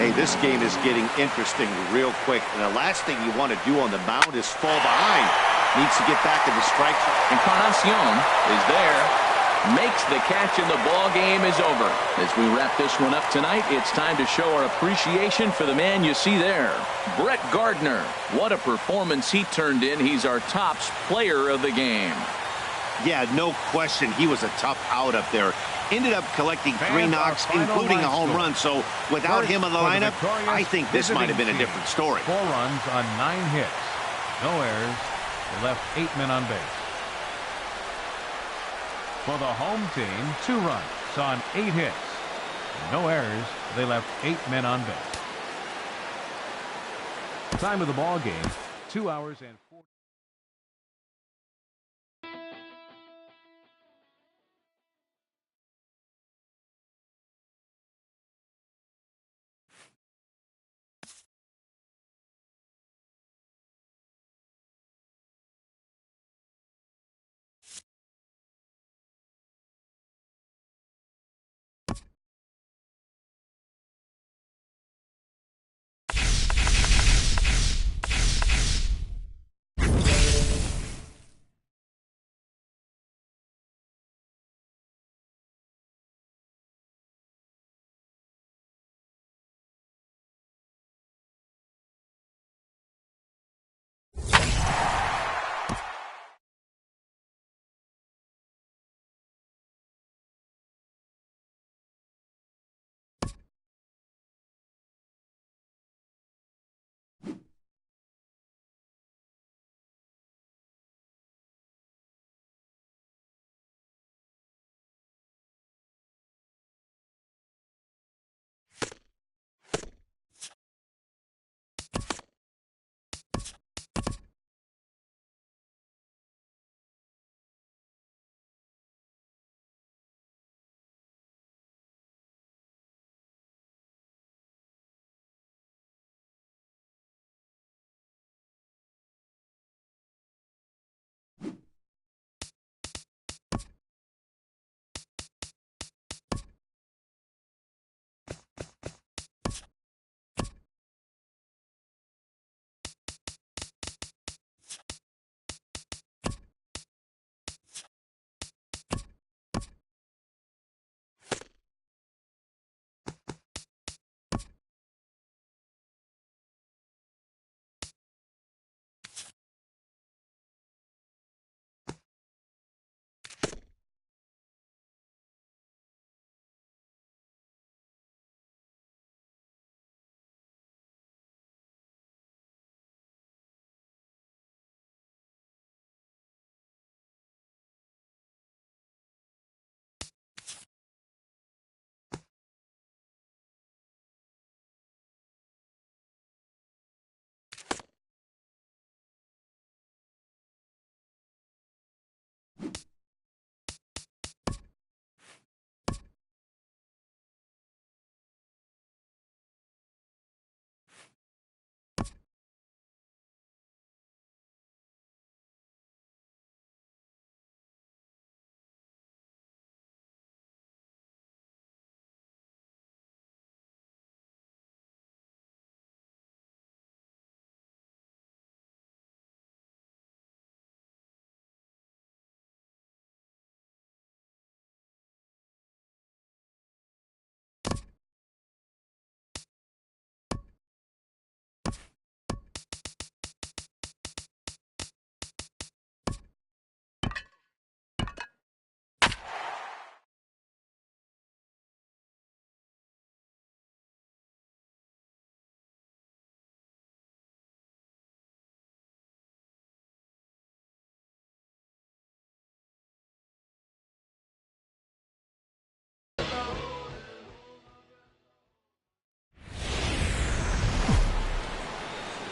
Hey, this game is getting interesting real quick. And the last thing you want to do on the mound is fall behind. Needs to get back in the strike zone. Encarnacion is there. Makes the catch, and the ball game is over. As we wrap this one up tonight, it's time to show our appreciation for the man you see there, Brett Gardner. What a performance he turned in. He's our top player of the game. Yeah, no question. He was a tough out up there. Ended up collecting 3 knocks, including a home run. So without him in the lineup, I think this might have been a different story. 4 runs on 9 hits. No errors. They left 8 men on base. For the home team, 2 runs on 8 hits. No errors. They left 8 men on base. Time of the ball game, 2 hours and 40.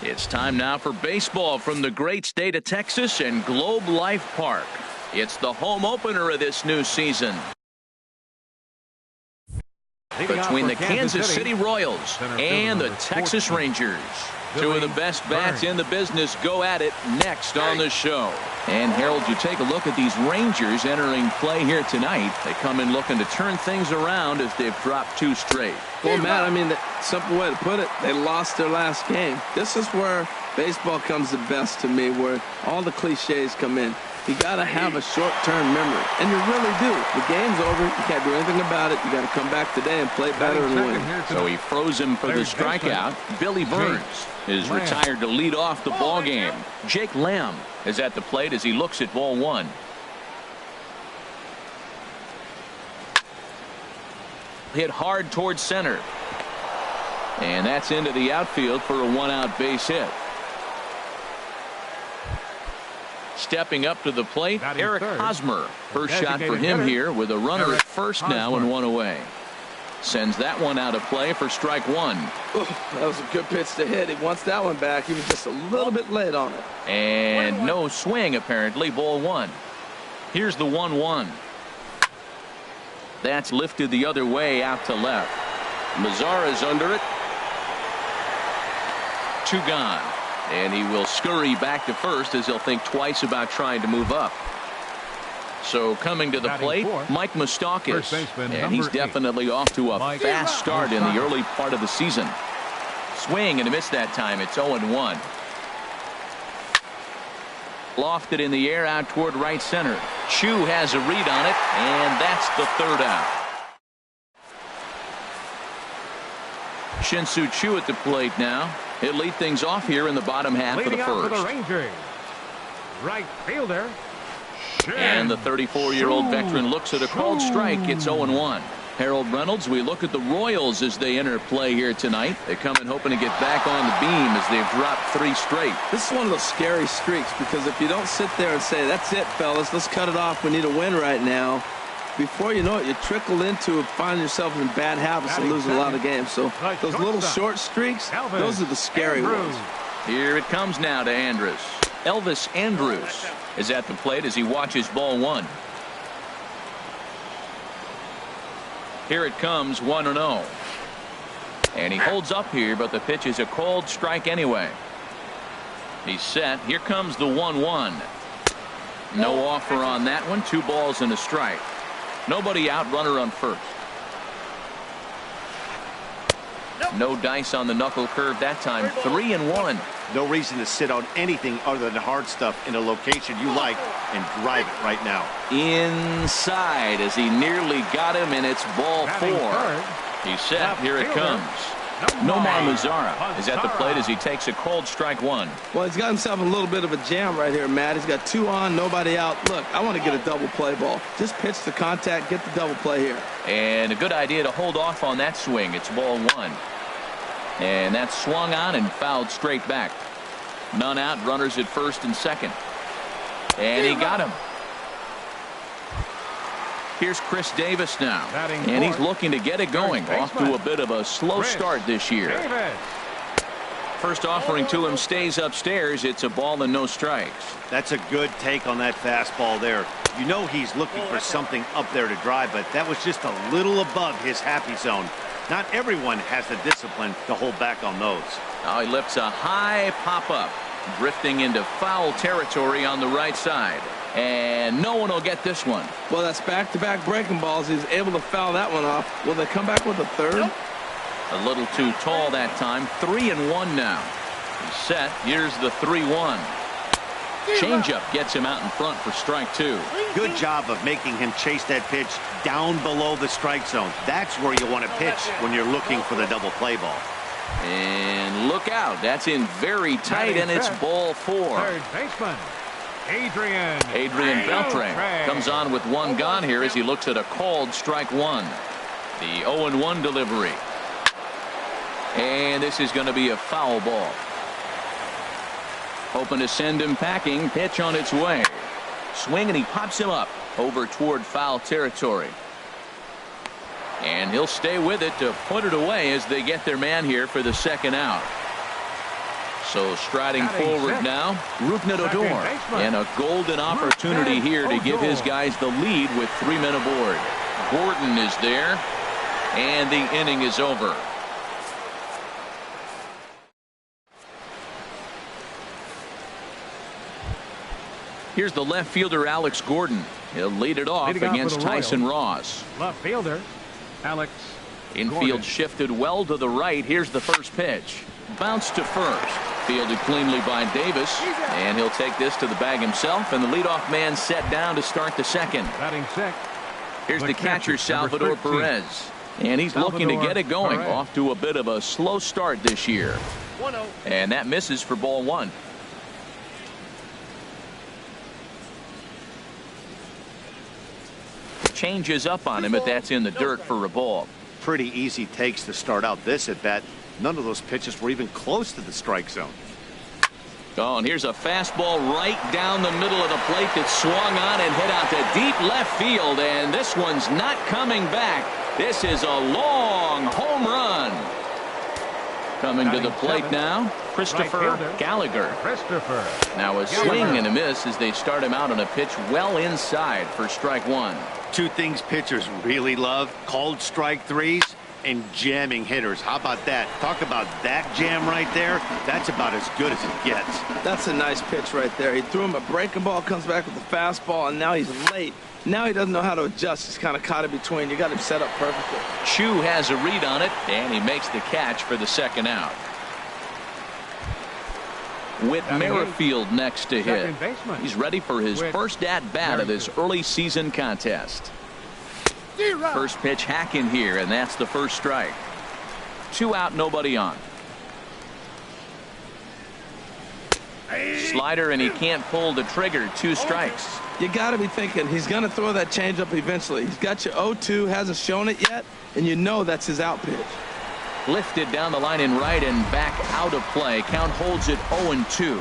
It's time now for baseball from the great state of Texas and Globe Life Park. It's the home opener of this new season between the Kansas City Royals and the Texas Rangers. Two of the best bats in the business go at it next on the show. And Harold, you take a look at these Rangers entering play here tonight. They come in looking to turn things around as they've dropped 2 straight. Well, Matt, I mean, the simple way to put it, they lost their last game. This is where baseball comes the best to me, where all the cliches come in. You got to have a short-term memory, and you really do. The game's over. You can't do anything about it. You got to come back today and play better and win. So he froze him for the strikeout. Billy Burns is retired to lead off the ball game. Jake Lamb is at the plate as he looks at ball 1. Hit hard towards center. And that's into the outfield for a 1-out base hit. Stepping up to the plate, Eric Hosmer. First shot for him here with a runner at first now and 1 away. Sends that one out of play for strike one. Ooh, that was a good pitch to hit. He wants that one back. He was just a little bit late on it. And no swing, apparently. Ball one. Here's the 1-1. That's lifted the other way out to left. Mazzara's under it. 2 gone. And he will scurry back to first as he'll think twice about trying to move up. So coming to the plate, Mike Moustakas, and he's definitely off to a fast start in the early part of the season. Swing and a miss that time. It's 0-1. Lofted in the air out toward right center. Chu has a read on it, and that's the 3rd out. Shin-Soo Choo at the plate now. He'll lead things off here in the bottom half of the first. For the Rangers, right fielder. And the 34-year-old veteran looks at a called strike. It's 0-1. Harold Reynolds, we look at the Royals as they enter play here tonight. They come in hoping to get back on the beam as they've dropped 3 straight. This is one of those scary streaks because if you don't sit there and say, that's it, fellas, let's cut it off, we need a win right now, before you know it, you trickle into finding yourself in bad habits and losing a lot of games. So those little short streaks, those are the scary ones. Here it comes now to Andrus. Elvis Andrus is at the plate as he watches ball one. Here it comes, 1-0. And he holds up here, but the pitch is a called strike anyway. He's set. Here comes the 1-1. No offer on that one. 2 balls and a strike. Nobody out, runner on first. No dice on the knuckle curve that time. 3-1. No reason to sit on anything other than hard stuff in a location you like and drive it right now. Inside as he nearly got him, and it's ball 4. He's set. Here it comes. Nomar Mazara is at the plate as he takes a called strike 1. Well, he's got himself a little bit of a jam right here, Matt. He's got 2 on, nobody out. Look, I want to get a double play ball. Just pitch the contact, get the double play here. And a good idea to hold off on that swing. It's ball 1. And that's swung on and fouled straight back. None out, runners at first and second. And he got him. Here's Chris Davis now, and he's looking to get it going. Off to a bit of a slow start this year. First offering to him stays upstairs. It's a ball and no strikes. That's a good take on that fastball there. You know he's looking for something up there to drive, but that was just a little above his happy zone. Not everyone has the discipline to hold back on those. Now he lifts a high pop-up, drifting into foul territory on the right side. And no one will get this one. Well, that's back-to-back breaking balls. He's able to foul that one off. Will they come back with a third? Nope. A little too tall that time. 3-1 now. He's set. Here's the 3-1. Changeup gets him out in front for strike 2. Good job of making him chase that pitch down below the strike zone. That's where you want to pitch when you're looking for the double play ball. And look out. That's in very tight, and it's ball 4. Third baseman, Adrian Beltre comes on with 1 gone here as he looks at a called strike 1. The 0-1 delivery. And this is going to be a foul ball. Hoping to send him packing. Pitch on its way. Swing, and he pops him up over toward foul territory. And he'll stay with it to put it away as they get their man here for the 2nd out. So striding forward now, Rougned Odor, and a golden opportunity here to give his guys the lead with 3 men aboard. Gordon is there, and the inning is over. Here's the left fielder, Alex Gordon. He'll lead it off against Tyson Ross. Left fielder, Alex Infield Gordon. Shifted well to the right. Here's the first pitch. Bounce to first. Fielded cleanly by Davis. And he'll take this to the bag himself. And the leadoff man set down to start the 2nd. Batting 6th. Here's the catcher, Salvador Perez. And he's looking to get it going. Off to a bit of a slow start this year. And that misses for ball 1. Changes up on him, but that's in the dirt for a ball. Pretty easy takes to start out this at bat. None of those pitches were even close to the strike zone. Oh, and here's a fastball right down the middle of the plate that swung on and hit out to deep left field, and this one's not coming back. This is a long home run. Coming to the plate now, Christopher Gallagher. Now a swing and a miss as they start him out on a pitch well inside for strike one. Two things pitchers really love: cold strike threes and jamming hitters. How about that? Talk about that jam right there. That's about as good as it gets. That's a nice pitch right there. He threw him a breaking ball, comes back with a fastball, and now he's late. Now he doesn't know how to adjust. He's kind of caught in between. You got him set up perfectly. Chu has a read on it, and he makes the catch for the second out. Whit Merrifield next to hit. He's ready for his first at-bat of this early season contest. First pitch hacking here, and that's the first strike. 2 out, nobody on. Slider, and he can't pull the trigger. 2 strikes. You got to be thinking he's going to throw that changeup eventually. He's got you 0-2, hasn't shown it yet, and you know that's his out pitch. Lifted down the line in right and back out of play. Count holds it 0-2.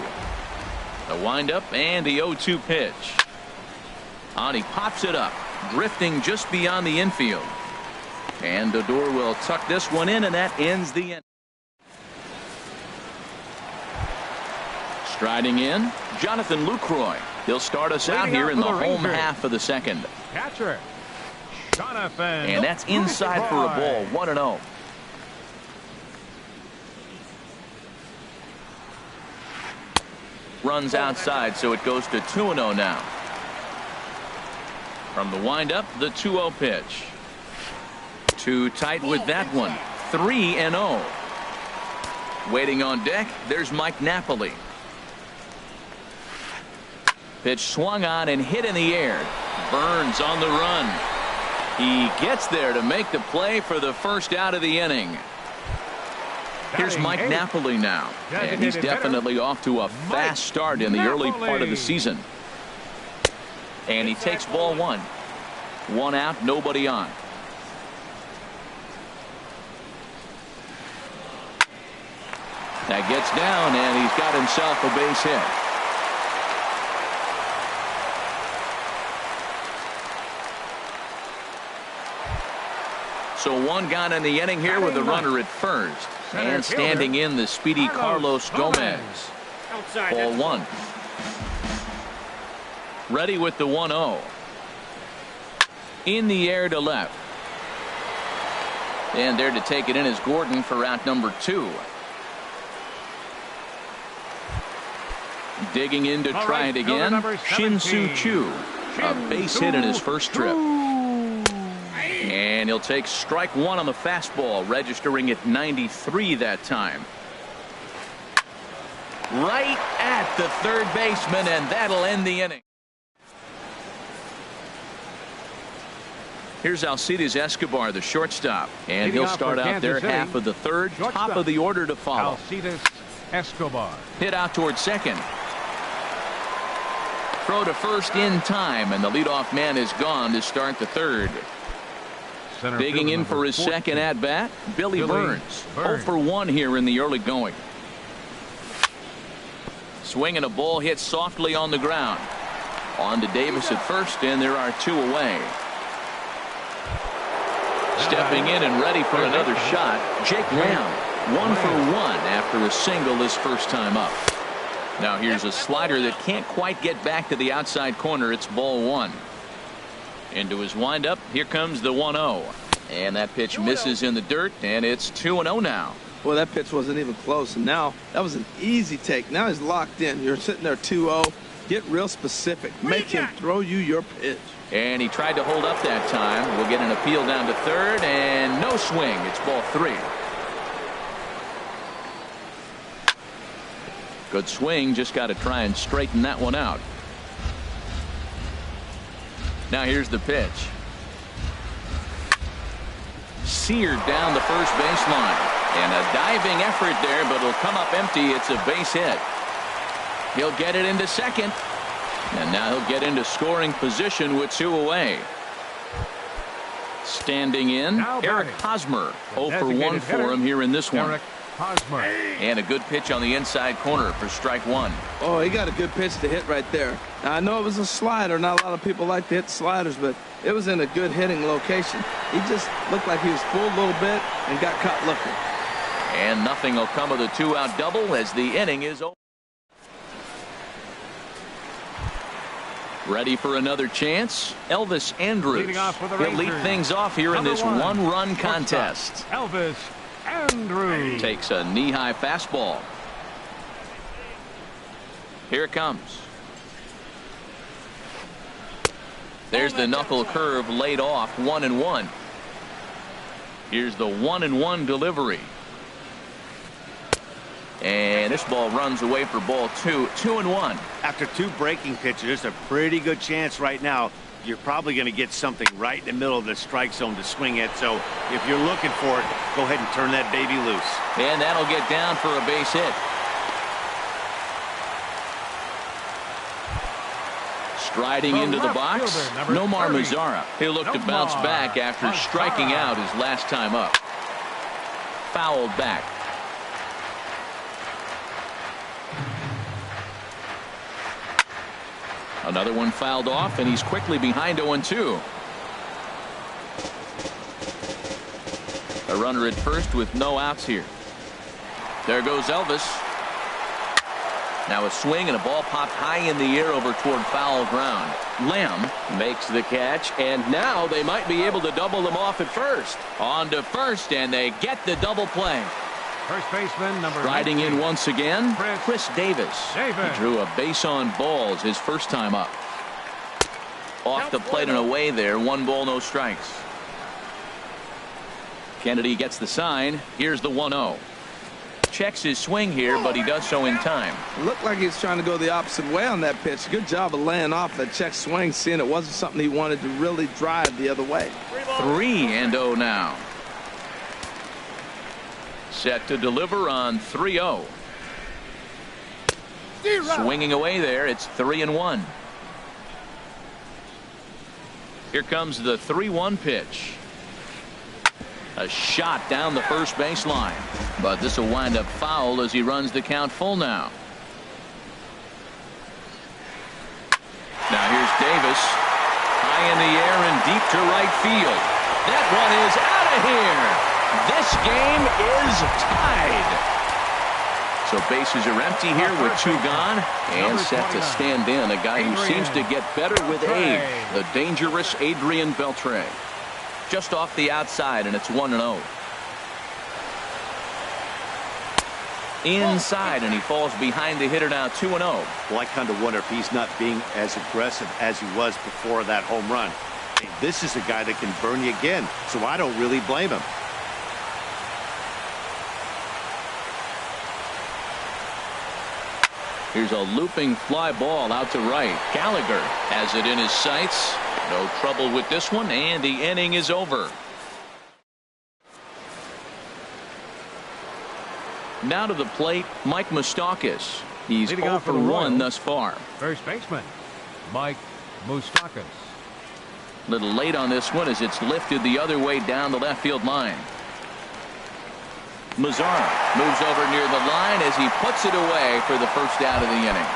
The windup and the 0-2 pitch. On, he pops it up, drifting just beyond the infield. And Odor will tuck this one in, and that ends the inning. Striding in, Jonathan Lucroy. He'll start us out here in the home half of the second. Catcher, Jonathan. And that's inside for a ball, 1-0. Runs outside, so it goes to 2-0 now. From the windup, the 2-0 pitch. Too tight with that one. 3-0. Waiting on deck, there's Mike Napoli. Pitch swung on and hit in the air. Burns on the run. He gets there to make the play for the first out of the inning. Here's Mike Napoli now, and he's definitely off to a fast start in the early part of the season. And he takes ball one. 1 out, nobody on. That gets down, and he's got himself a base hit. So 1 gone in the inning here with a runner at first. And standing in the speedy Carlos Gomez. Ball 1. Ready with the 1-0. In the air to left. And there to take it in is Gordon for out number 2. Digging in to try it again. Shin-Soo Choo. A base hit in his first trip. And he'll take strike 1 on the fastball, registering at 93 that time. Right at the third baseman, and that'll end the inning. Here's Alcides Escobar, the shortstop, and he'll start out their half of the third. Top of the order to follow. Alcides Escobar. Hit out towards second. Throw to first in time, and the leadoff man is gone to start the third. Digging in for his second at-bat, Billy Burns. 0 for 1 here in the early going. Swinging a ball hit softly on the ground. On to Davis at first, and there are 2 away. Stepping in and ready for another shot, Jake Lamb. 1 for 1 after a single his first time up. Now here's a slider that can't quite get back to the outside corner. It's ball 1. Into his windup, here comes the 1-0. And that pitch misses in the dirt, and it's 2-0 now. Well, that pitch wasn't even close, and now that was an easy take. Now he's locked in. You're sitting there 2-0. Get real specific. Make him throw you your pitch. And he tried to hold up that time. We'll get an appeal down to third, and no swing. It's ball 3. Good swing, just got to try and straighten that one out. Now here's the pitch. Seared down the first baseline. And a diving effort there, but it'll come up empty. It's a base hit. He'll get it into second. And now he'll get into scoring position with 2 away. Standing in, Eric Hosmer. 0 for 1 for him here in this one. Hosmer. And a good pitch on the inside corner for strike one. Oh, he got a good pitch to hit right there. Now, I know it was a slider. Not a lot of people like to hit sliders, but it was in a good hitting location. He just looked like he was fooled a little bit and got caught looking. And nothing will come of the two-out double as the inning is over. Ready for another chance? Elvis Andrus. Leading off for the He'll lead Rangers. things off here in this one-run contest. Elvis Andrus. Takes a knee-high fastball. Here it comes. There's the knuckle curve laid off, 1-1. Here's the 1-1 delivery. And this ball runs away for ball two, 2-1. After two breaking pitches, there's a pretty good chance right now you're probably going to get something right in the middle of the strike zone to swing at. So if you're looking for it, go ahead and turn that baby loose. And that'll get down for a base hit. Striding into the box, Nomar Mazara. He'll look to bounce back after striking out his last time up. Fouled back. Another one fouled off, and he's quickly behind 0-2. A runner at first with no outs here. There goes Elvis. Now a swing and a ball popped high in the air over toward foul ground. Lamb Makes the catch, and now they might be able to double them off at first. on to first, and they get the double play. First baseman, number Riding 19. in once again, Chris Davis. Davis. He drew a base on balls his first time up. Off the plate and away there, 1 ball, no strikes. Kennedy gets the sign. Here's the 1-0. Checks his swing here, but he does so in time. It looked like he was trying to go the opposite way on that pitch. Good job of laying off that check swing, seeing it wasn't something he wanted to really drive the other way. 3-0 now. Set to deliver on 3-0. Swinging away there, it's 3-1. Here comes the 3-1 pitch. A shot down the first baseline, but this will wind up foul as he runs the count full now. Now here's Davis, high in the air and deep to right field. That one is out of here. This game is tied. So bases are empty here with 2 gone, and set to stand in a guy who seems to get better with age, the dangerous Adrian Beltre. Just off the outside, and it's 1-0. Inside, and he falls behind the hitter now, 2-0. Well, I kind of wonder if he's not being as aggressive as he was before that home run. Hey, this is a guy that can burn you again, so I don't really blame him. Here's a looping fly ball out to right. Gallagher has it in his sights. No trouble with this one, and the inning is over. Now to the plate, Mike Moustakas. He's 0 for 1 thus far. First baseman, Mike Moustakas. Little late on this one as it's lifted the other way down the left field line. Mazara moves over near the line as he puts it away for the first out of the inning.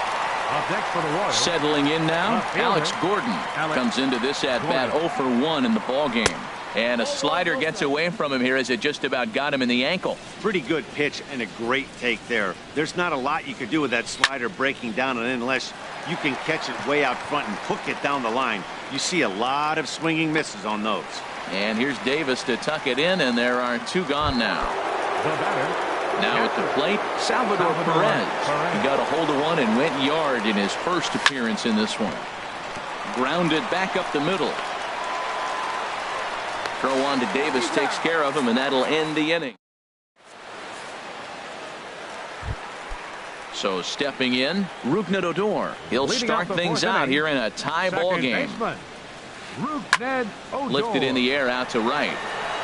Up next for the Royals. Settling in now, Alex Gordon comes into this at-bat 0 for 1 in the ballgame. And a slider gets away from him here as it just about got him in the ankle. Pretty good pitch and a great take there. There's not a lot you could do with that slider breaking down, and unless you can catch it way out front and hook it down the line, you see a lot of swinging misses on those. And here's Davis to tuck it in, and there are 2 gone now. The batter. Now at the plate, Salvador Perez. He got a hold of one and went yard in his first appearance in this one. Grounded back up the middle. Throw on to Davis, takes care of him, and that'll end the inning. So stepping in, Rougned Odor. He'll start things out here in a tie ball game. Lifted in the air out to right.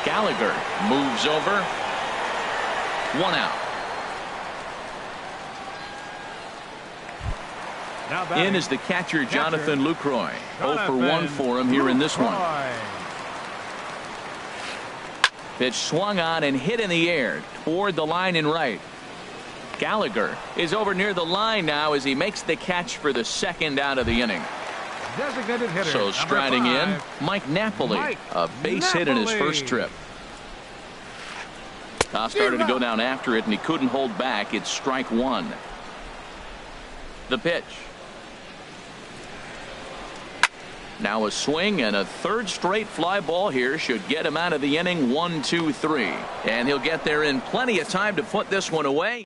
Gallagher moves over. 1 out. In is the catcher, Jonathan Lucroy. 0 for 1 for him here in this one. Pitch swung on and hit in the air toward the line and right. Gallagher is over near the line now as he makes the catch for the second out of the inning. Designated hitter, So striding in, Mike Napoli, a base hit in his first trip. Started to go down after it, and he couldn't hold back. It's strike one. The pitch. Now a swing and a third straight fly ball here should get him out of the inning. 1, 2, 3. And he'll get there in plenty of time to put this one away.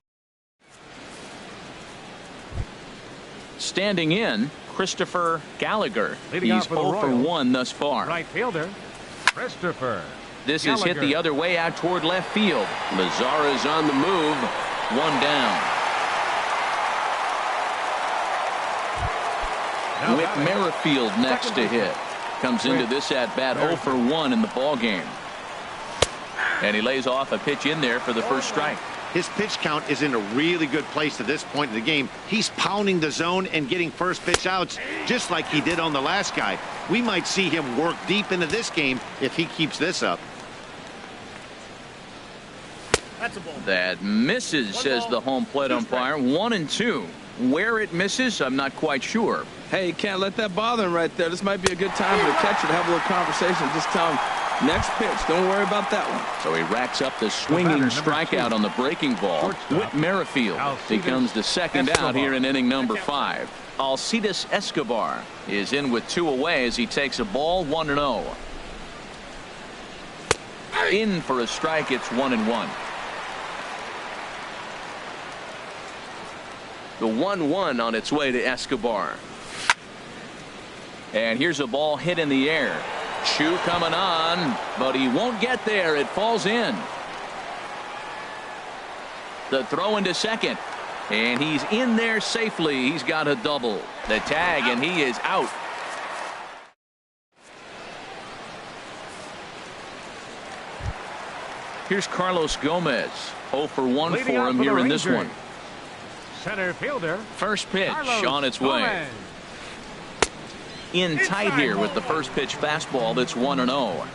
Standing in, Christopher Gallagher. He's 0 for 1 thus far. Right fielder, Christopher. This is hit the other way out toward left field. Mazara's on the move. One down. Whit Merrifield next to hit. Comes into this at bat 0 for 1 in the ball game. And he lays off a pitch in there for the first strike. His pitch count is in a really good place at this point in the game. He's pounding the zone and getting first pitch outs just like he did on the last guy. We might see him work deep into this game if he keeps this up. That misses, says the home plate umpire. 1 and 2. Where it misses, I'm not quite sure. Hey, you can't let that bother him right there. This might be a good time for the catcher to have a little conversation. Just tell him, next pitch, don't worry about that one. So he racks up the swinging strikeout on the breaking ball. Whit Merrifield becomes the second out here in inning number 5. Alcides Escobar is in with 2 away as he takes a ball. 1-0. In for a strike. It's 1-1. The 1-1 on its way to Escobar. And here's a ball hit in the air. Chu coming on, but he won't get there. It falls in. The throw into second. And he's in there safely. He's got a double. The tag, and he is out. Here's Carlos Gomez. 0 for 1 for him here in this one. Center fielder. First pitch Carlos on its way. Gomez. In tight here with the first pitch fastball. That's 1-0.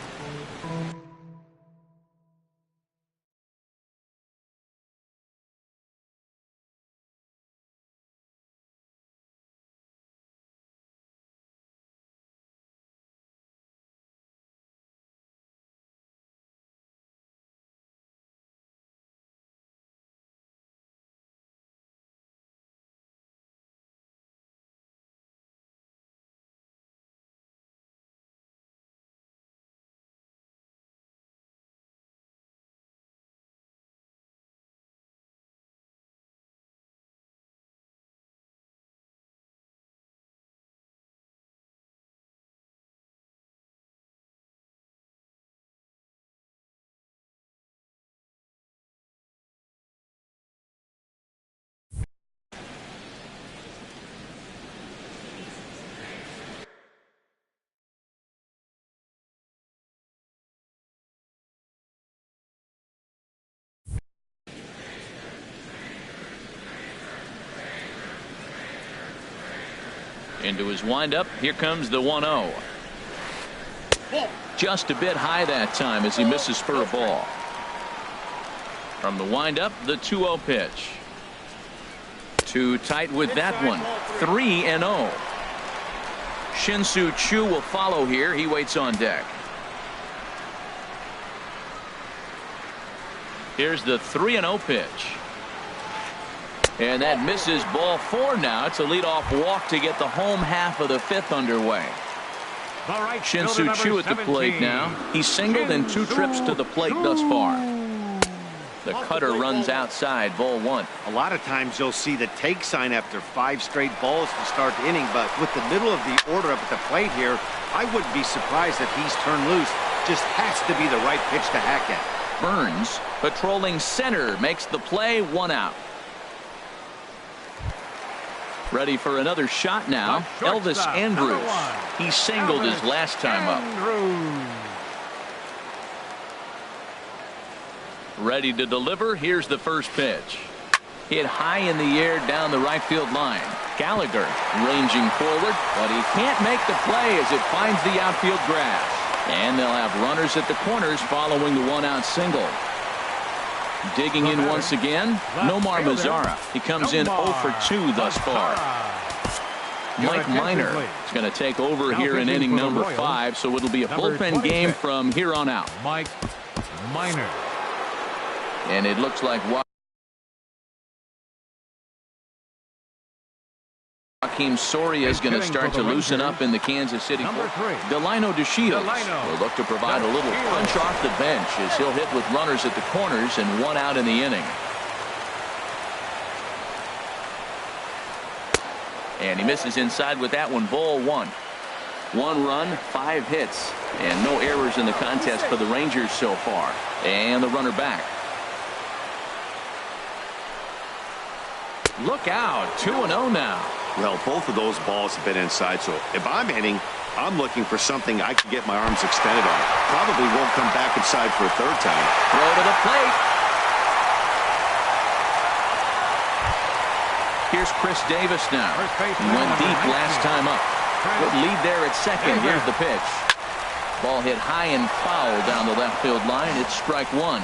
Into his windup. Here comes the 1-0. Just a bit high that time as he misses for a ball. From the windup, the 2-0 pitch. Too tight with that one. 3-0. Shin-Soo Choo will follow here. He waits on deck. Here's the 3-0 pitch. And that misses. Ball 4 now. It's a leadoff walk to get the home half of the 5th underway. Shin-Soo Choo at the plate now. He's singled in 2 trips to the plate thus far. The cutter runs outside. Ball 1. A lot of times you'll see the take sign after 5 straight balls to start the inning, but with the middle of the order up at the plate here, I wouldn't be surprised if he's turned loose. Just has to be the right pitch to hack at. Burns patrolling center makes the play. 1 out. Ready for another shot now. Elvis Andrus. He singled his last time up. Ready to deliver. Here's the first pitch. Hit high in the air down the right field line. Gallagher ranging forward, but he can't make the play as it finds the outfield grass. And they'll have runners at the corners following the one-out single. Digging in once again, Nomar Mazara. He comes in 0 for 2 thus far. Mike Minor is going to take over here in inning number 5, so it'll be a bullpen game from here on out. Mike Minor. And it looks like Joaquim Soria is going to start to loosen up in the Kansas City. Delino DeShields will look to provide a little punch off the bench as he'll hit with runners at the corners and 1 out in the inning. And he misses inside with that one. Ball 1. 1 run, 5 hits, and no errors in the contest for the Rangers so far. And the runner back. Look out, 2-0 now. Well, both of those balls have been inside, so if I'm hitting, I'm looking for something I can get my arms extended on. Probably won't come back inside for a 3rd time. Throw to the plate. Here's Chris Davis now. He went deep last time up. Good lead there at second. Here's the pitch. Ball hit high and foul down the left field line. It's strike 1.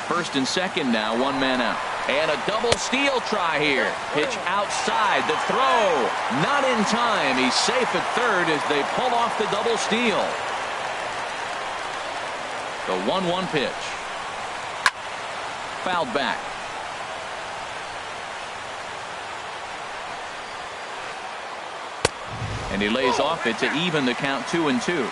First and second now, 1 man out. And a double steal try here. Pitch outside. The throw. Not in time. He's safe at third as they pull off the double steal. The 1-1 pitch. Fouled back. And he lays off it to even the count 2-2.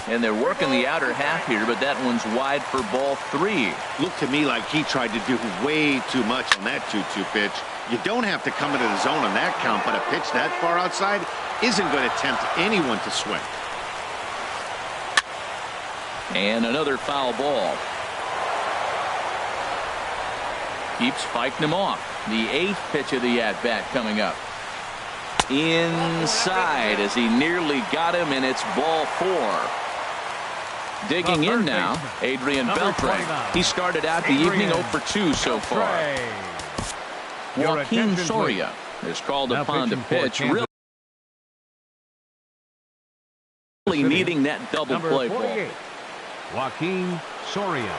And they're working the outer half here, but that one's wide for ball 3. Looked to me like he tried to do way too much on that 2-2 pitch. You don't have to come into the zone on that count, but a pitch that far outside isn't going to tempt anyone to swing. And another foul ball. Keeps fighting him off. The 8th pitch of the at-bat coming up. Inside as he nearly got him, and it's ball 4. Digging in now, Adrian Beltre. He started out the evening 0 for 2 so far. Joaquim Soria is called upon to pitch. Really needing that double play ball. Joaquim Soria.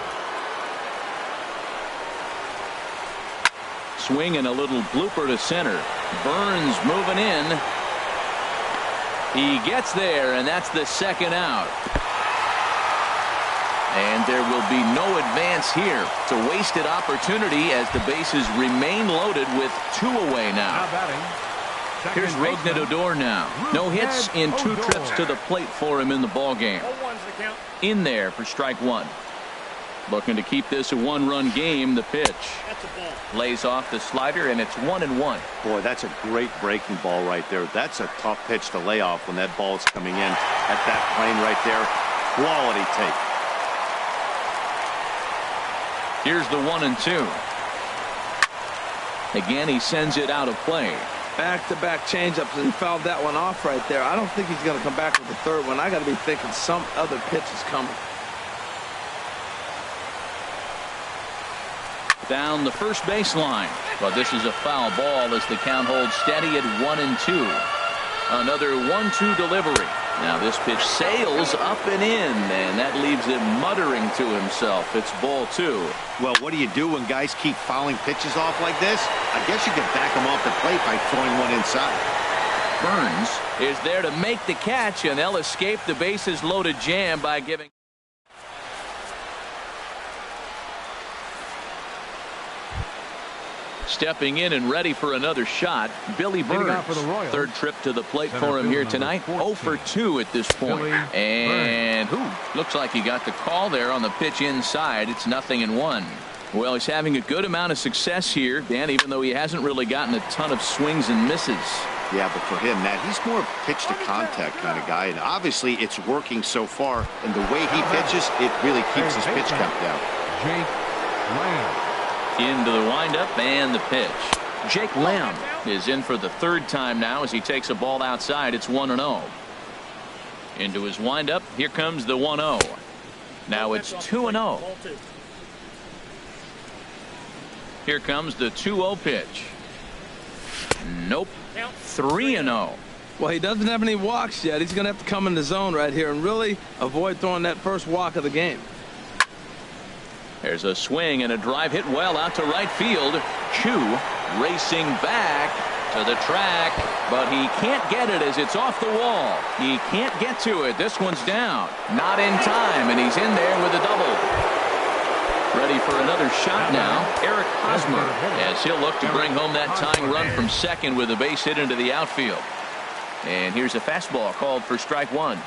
Swing and a little blooper to center. Burns moving in. He gets there, and that's the 2nd out. And there will be no advance here. It's a wasted opportunity as the bases remain loaded with 2 away now. Here's Rougned Odor now. No hits in 2 trips to the plate for him in the ballgame. In there for strike 1. Looking to keep this a 1-run game. The pitch. Lays off the slider, and it's 1-1. Boy, that's a great breaking ball right there. That's a tough pitch to lay off when that ball is coming in at that plane right there. Quality take. Here's the 1-2. Again, he sends it out of play. Back-to-back changeups, and he fouled that one off right there. I don't think he's going to come back with the 3rd one. I got to be thinking some other pitch is coming. Down the first baseline. But this is a foul ball as the count holds steady at 1-2. Another 1-2 delivery. Now this pitch sails up and in, and that leaves him muttering to himself. It's ball 2. Well, what do you do when guys keep fouling pitches off like this? I guess you can back them off the plate by throwing one inside. Burns is there to make the catch, and they'll escape the bases loaded jam by giving. Stepping in and ready for another shot, Billy Burns. 3rd trip to the plate for him here tonight. 0 for 2 at this point. And looks like he got the call there on the pitch inside. It's 0-1. Well, he's having a good amount of success here, Dan, even though he hasn't really gotten a ton of swings and misses. Yeah, but for him, Matt, he's more pitch to contact kind of guy, and obviously it's working so far. And the way he pitches, it really keeps his pitch count down. Jake Lamb. Into the windup and the pitch. Jake Lamb is in for the 3rd time now as he takes a ball outside. It's 1-0. Into his windup. Here comes the 1-0. Now it's 2-0. Here comes the 2-0 pitch. Nope. 3-0. Well, he doesn't have any walks yet. He's going to have to come in the zone right here and really avoid throwing that first walk of the game. There's a swing and a drive hit well out to right field. Chu racing back to the track, but he can't get it as it's off the wall. He can't get to it. This one's down. Not in time, and he's in there with a double. Ready for another shot now, Eric Hosmer, as he'll look to bring home that tying run from second with a base hit into the outfield. And here's a fastball called for strike one.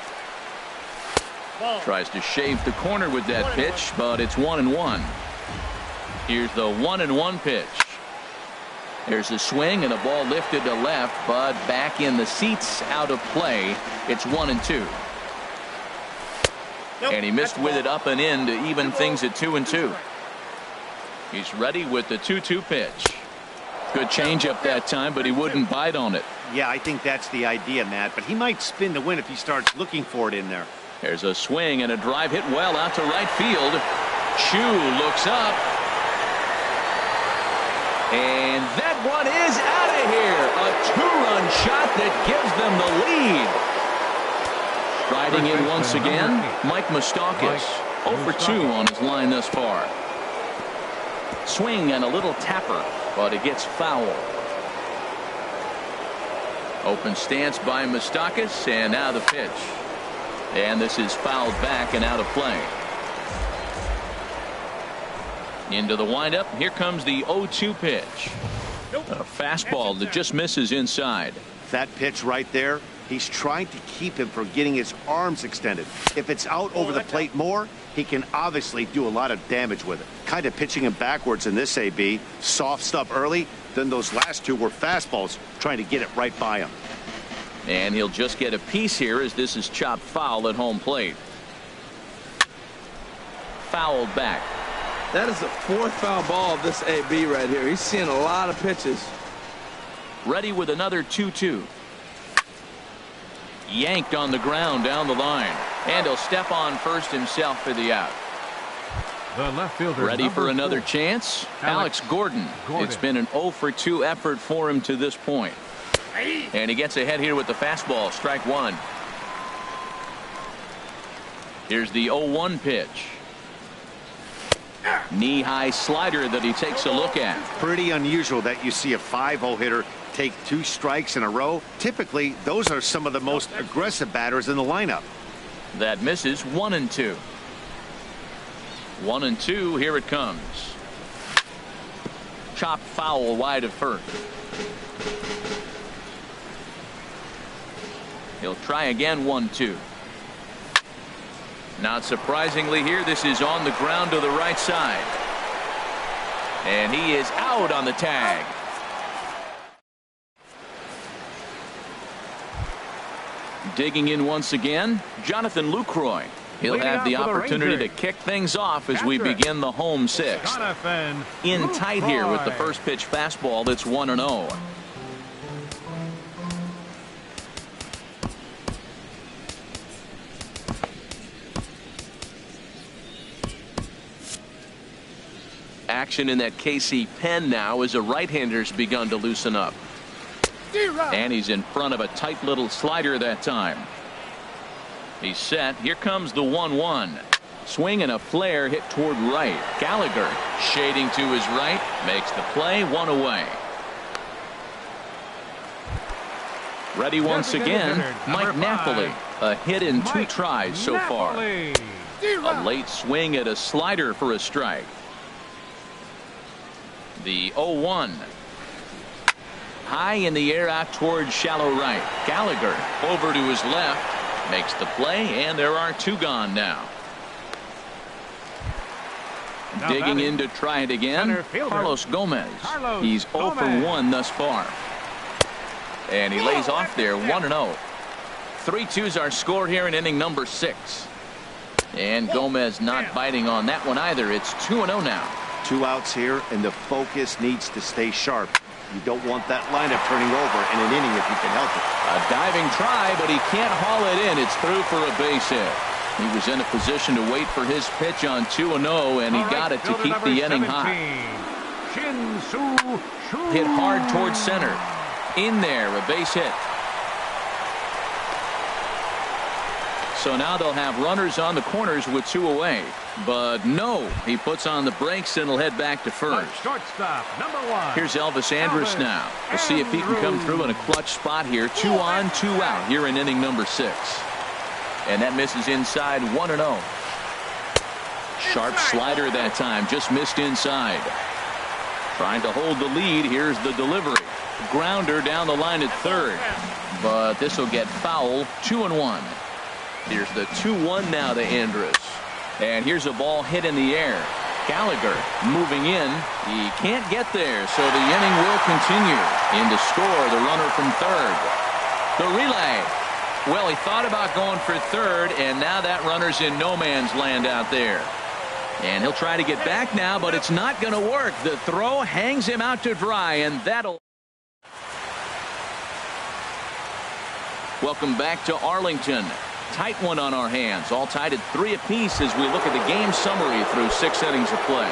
Tries to shave the corner with that pitch, but it's 1-1. Here's the 1-1 pitch. There's a swing and a ball lifted to left, but back in the seats, out of play. It's 1-2. And he missed with it up and in to even things at 2-2. He's ready with the 2-2 pitch. Good changeup that time, but he wouldn't bite on it. Yeah, I think that's the idea, Matt, but he might spin to win if he starts looking for it in there. There's a swing and a drive hit well out to right field. Chu looks up. And that one is out of here. A two-run shot that gives them the lead. Striding in once again, Mike Moustakas. 0 for 2 on his line thus far. Swing and a little tapper, but it gets foul. Open stance by Moustakas, and now the pitch. And this is fouled back and out of play. Into the windup. Here comes the 0-2 pitch. A fastball that just misses inside. That pitch right there, he's trying to keep him from getting his arms extended. If it's out over the plate more, he can obviously do a lot of damage with it. Kind of pitching him backwards in this AB. Soft stuff early, then those last two were fastballs, trying to get it right by him. And he'll just get a piece here as this is chopped foul at home plate. Fouled back. That is the fourth foul ball of this AB right here. He's seeing a lot of pitches. Ready with another 2-2. Yanked on the ground down the line. And he'll step on first himself for the out. The left fielder. Ready for another chance. Alex Gordon. It's been an 0 for 2 effort for him to this point. And he gets ahead here with the fastball. Strike one. Here's the 0-1 pitch. Knee-high slider that he takes a look at. Pretty unusual that you see a 5-0 hitter take 2 strikes in a row. Typically, those are some of the most aggressive batters in the lineup. That misses. 1-2. 1-2. Here it comes. Chopped foul wide of first. He'll try again. 1-2. Not surprisingly here, this is on the ground to the right side. And he is out on the tag. Digging in once again, Jonathan Lucroy. He'll have the opportunity to kick things off as we begin the home sixth. In tight here with the first pitch fastball that's 1-0. Action in that KC pen now as a right-hander's begun to loosen up. And he's in front of a tight little slider that time. He's set. Here comes the 1-1. Swing and a flare hit toward right. Gallagher shading to his right. Makes the play. 1 away. Ready once again. Mike Napoli. A hit in 2 tries so far. A late swing at a slider for a strike. The 0-1. High in the air out towards shallow right. Gallagher over to his left. Makes the play, and there are 2 gone now. Digging in to try it again. Carlos Gomez. He's 0 for 1 thus far. And he lays off there. 1-0. 3-2s are scored here in inning number 6. And Gomez not biting on that one either. It's 2-0 now. 2 outs here, and the focus needs to stay sharp. You don't want that lineup turning over in an inning if you can help it. A diving try, but he can't haul it in. It's through for a base hit. He was in a position to wait for his pitch on 2-0, and he got it to keep the inning high. Hit hard towards center. In there, a base hit. So now they'll have runners on the corners with 2 away. But no, he puts on the brakes and will head back to first. Shortstop, number 1. Here's Elvis Andrus now. We'll see if he can come through in a clutch spot here. 2 on, 2 out here in inning number 6. And that misses inside 1-0. Sharp slider that time, just missed inside. Trying to hold the lead. Here's the delivery. Grounder down the line at third. But this will get foul. 2-1. Here's the 2-1 now to Andrus. And here's a ball hit in the air. Gallagher moving in. He can't get there, so the inning will continue. In to score, the runner from third. The relay. Well, he thought about going for third, and now that runner's in no man's land out there. And he'll try to get back now, but it's not going to work. The throw hangs him out to dry, and that'll... Welcome back to Arlington. Tight one on our hands. All tied at 3 apiece as we look at the game summary through 6 innings of play.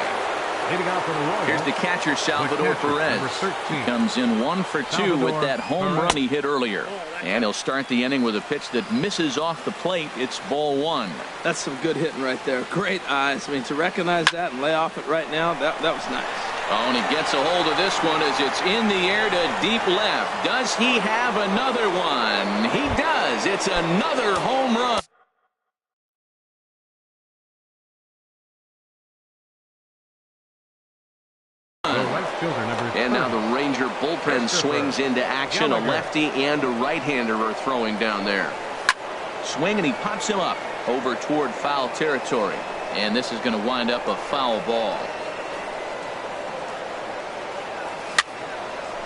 Here's the catcher, Salvador Perez. He comes in 1 for 2 with that home run he hit earlier. And he'll start the inning with a pitch that misses off the plate. It's ball 1. That's some good hitting right there. Great eyes. I mean, to recognize that and lay off it right now, that was nice. Oh, and he gets a hold of this one as it's in the air to deep left. Does he have another one? He does. It's another home run. And now the Ranger bullpen swings into action. A lefty and a right-hander are throwing down there. Swing, and he pops him up over toward foul territory. And this is going to wind up a foul ball.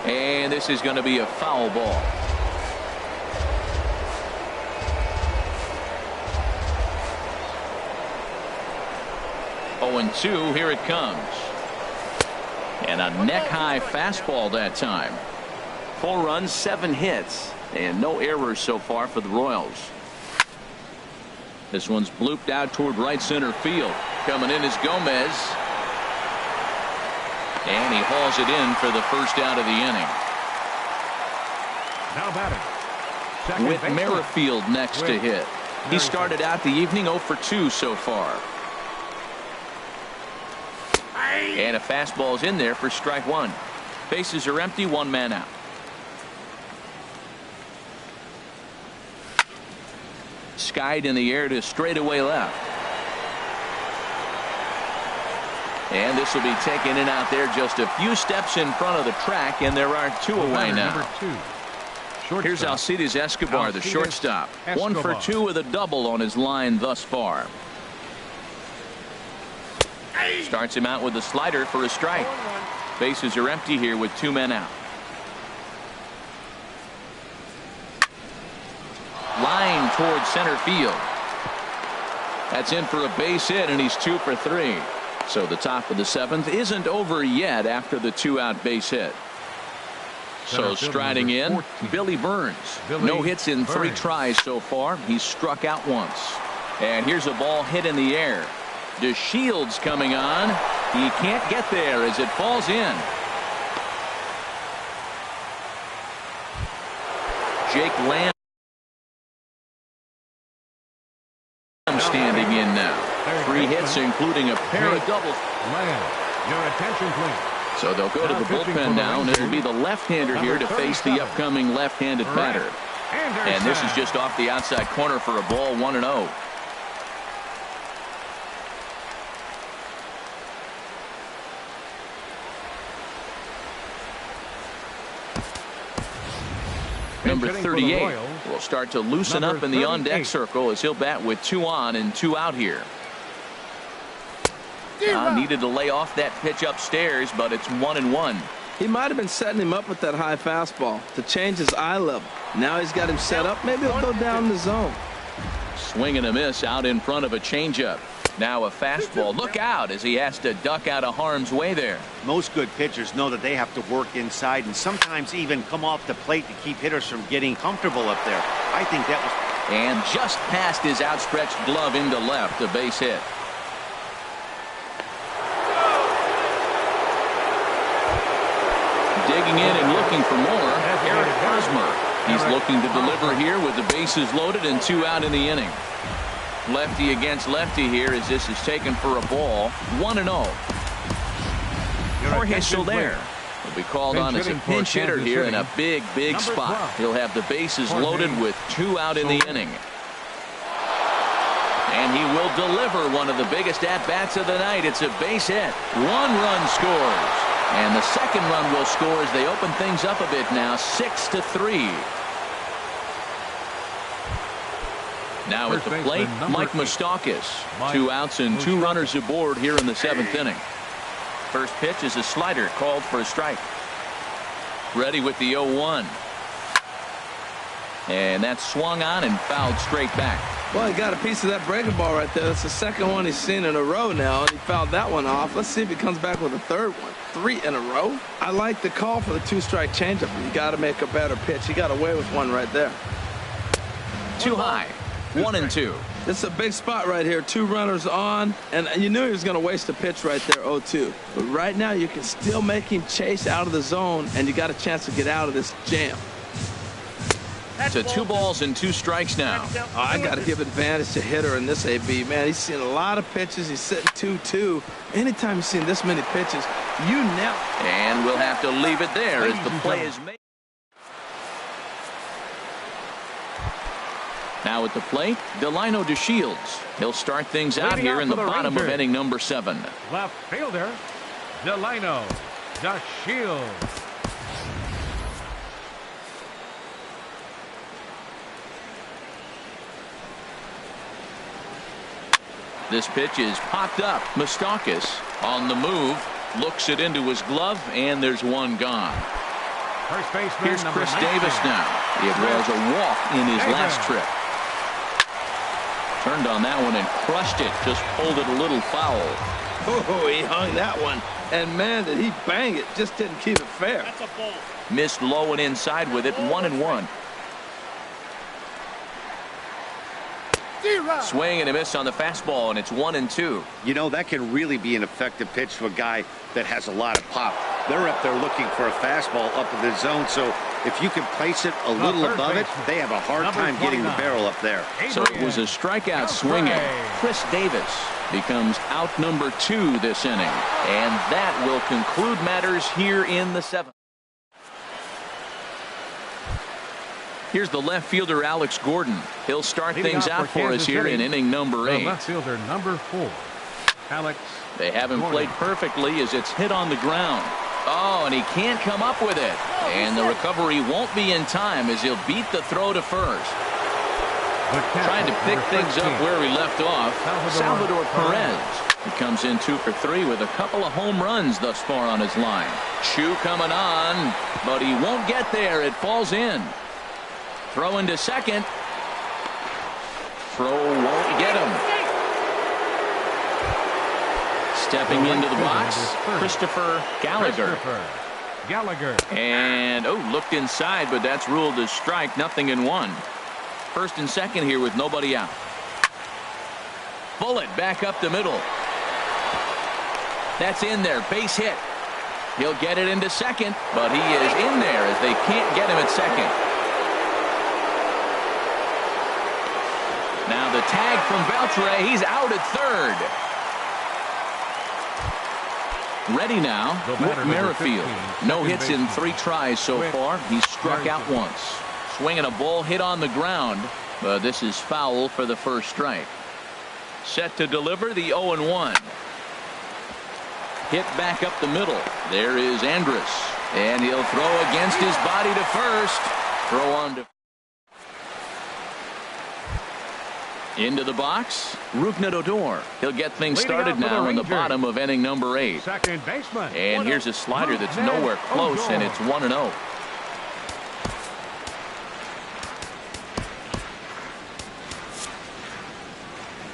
And this is going to be a foul ball. Oh, and 2, here it comes. And a neck-high fastball that time. 4 runs, 7 hits, and no errors so far for the Royals. This one's blooped out toward right center field. Coming in is Gomez. And he hauls it in for the first out of the inning. Now batting. With Merrifield next to hit. He started out the evening 0 for 2 so far. And a fastball's in there for strike 1. Bases are empty, 1 man out. Skied in the air to straightaway left. And this will be taken in out there just a few steps in front of the track, and there are 2 away now. Here's Alcides Escobar, the shortstop. 1 for 2 with a double on his line thus far. Starts him out with a slider for a strike. Bases are empty here with 2 men out. Line toward center field. That's in for a base hit, and he's 2 for 3. So the top of the 7th isn't over yet after the 2-out base hit. So striding in, Billy Burns. No hits in 3 tries so far. He's struck out once. And here's a ball hit in the air. DeShields coming on. He can't get there as it falls in. Jake Lamb standing in now. 3 hits, including a pair of doubles. Your attention, please. So they'll go to the bullpen now, and it'll be the left-hander here to face the upcoming left-handed batter. And this is just off the outside corner for a ball, 1-0. Number 38 will start to loosen up in the on-deck circle as he'll bat with 2 on and 2 out here. Needed to lay off that pitch upstairs, but it's 1-1. He might have been setting him up with that high fastball to change his eye level. Now he's got him set up. Maybe he'll go down the zone. Swing and a miss out in front of a changeup. Now a fastball. Look out as he has to duck out of harm's way there. Most good pitchers know that they have to work inside and sometimes even come off the plate to keep hitters from getting comfortable up there. I think that was... And just past his outstretched glove into left, a base hit. Digging in and looking for more, Eric Hosmer. He's looking to deliver here with the bases loaded and 2 out in the inning. Lefty against lefty here as this is taken for a ball. 1-0. Jorge Soler will be called on as a pinch hitter here in a big spot. He'll have the bases loaded with 2 out in the inning. And he will deliver one of the biggest at-bats of the night. It's a base hit. 1 run scores. And the second run will score as they open things up a bit now, 6-3. Now at the plate, Mike Moustakas. 2 outs and 2 runners aboard here in the 7th inning. First pitch is a slider called for a strike. Ready with the 0-1. And that's swung on and fouled straight back. Well, he got a piece of that breaking ball right there. That's the second one he's seen in a row now, and he fouled that one off. Let's see if he comes back with a third one. 3 in a row. I like the call for the 2-strike changeup. You got to make a better pitch. He got away with one right there. Too high. 1-2. This is a big spot right here. 2 runners on, and you knew he was going to waste a pitch right there, 0-2. But right now, you can still make him chase out of the zone, and you got a chance to get out of this jam. To 2 balls and 2 strikes now. Oh, I got to give advantage to hitter in this AB. Man, he's seen a lot of pitches. He's sitting 2-2. Anytime you've seen this many pitches, you nail it. And we'll have to leave it there as the play is made. Now at the plate, Delino DeShields. He'll start things out here in the bottom of inning number 7. Left fielder, Delino DeShields. This pitch is popped up. Moustakas on the move, looks it into his glove, and there's one gone. First baseman, here's Chris Davis now. It was a walk in his last trip. Turned on that one and crushed it. Just pulled it a little foul. Oh, he hung that one. And, man, did he bang it. Just didn't keep it fair. That's a ball. Missed low and inside with it. 1-1. Swing and a miss on the fastball, and it's 1-2. You know, that can really be an effective pitch to a guy that has a lot of pop. They're up there looking for a fastball up in the zone, so if you can place it a little above it, they have a hard time getting the barrel up there. So it was a strikeout swinging. Chris Davis becomes out number 2 this inning, and that will conclude matters here in the 7th. Here's the left fielder, Alex Gordon. He'll start things out for us here in inning number 8. Left fielder number 4, Alex. They haven't played perfectly as it's hit on the ground. Oh, and he can't come up with it. And the recovery won't be in time as he'll beat the throw to first. Trying to pick things up where he left off, Salvador Perez. He comes in 2 for 3 with a couple of home runs thus far on his line. Chu coming on, but he won't get there. It falls in. Throw into second. Throw won't get him. Stepping into the box, Christopher Gallagher. And, looked inside, but that's ruled as strike. 0-1. First and second here with nobody out. Bullet back up the middle. That's in there. Base hit. He'll get it into second, but he is in there as they can't get him at second. Now the tag from Beltre. He's out at third. Ready now, Whit Merrifield. No hits in 3 tries so far. He's struck out once. Swinging a ball hit on the ground, but this is foul for the first strike. Set to deliver the 0-1. Hit back up the middle. There is Andrus, and he'll throw against his body to first. Throw on to into the box, Rougned Odor. He'll get things started now in the bottom of inning number 8. Second baseman. And here's a slider that's nowhere close, and it's 1-0.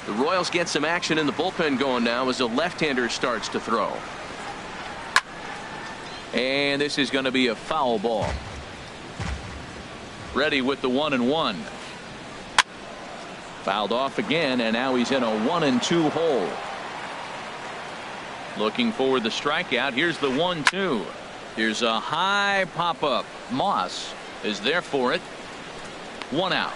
The Royals get some action in the bullpen going now as the left-hander starts to throw. And this is going to be a foul ball. Ready with the 1-1. Fouled off again, and now he's in a 1-2 hole. Looking for the strikeout. Here's the 1-2. Here's a high pop-up. Moss is there for it. 1 out.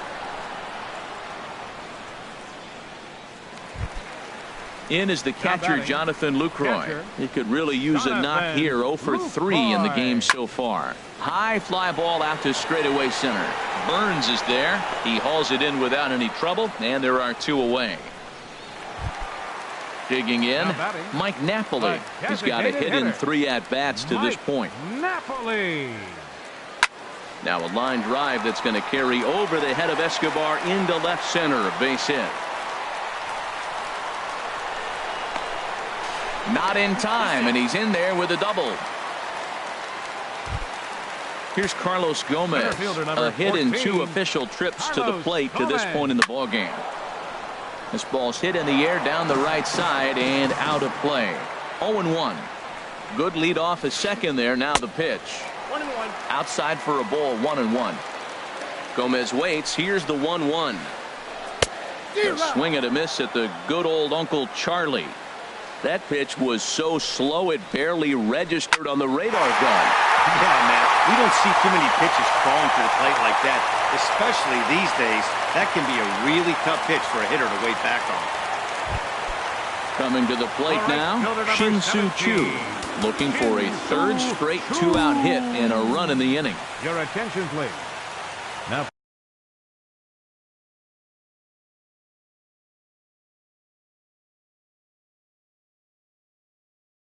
In is the catcher, Jonathan Lucroy. He could really use a knock here. 0 for 3 in the game so far. High fly ball out to straightaway center. Burns is there. He hauls it in without any trouble, and there are 2 away. Digging in, Mike Napoli. He's got a hit in 3 at-bats to this point. Napoli. Now a line drive that's going to carry over the head of Escobar into left center. A base hit. Not in time, and he's in there with a double. Here's Carlos Gomez. A hit in 2 official trips to the plate to this point in the ballgame. This ball's hit in the air down the right side and out of play. 0-1. Good lead off at second there. Now the pitch. 1-1. Outside for a ball. 1-1. Gomez waits. Here's the 1-1. A swing and a miss at the good old Uncle Charlie. That pitch was so slow it barely registered on the radar gun. Yeah, man. We don't see too many pitches crawling to the plate like that, especially these days. That can be a really tough pitch for a hitter to wait back on. Coming to the plate now, Shin-Soo Choo, looking for a 3rd straight 2-out hit and a run in the inning. Your attention, please. Now.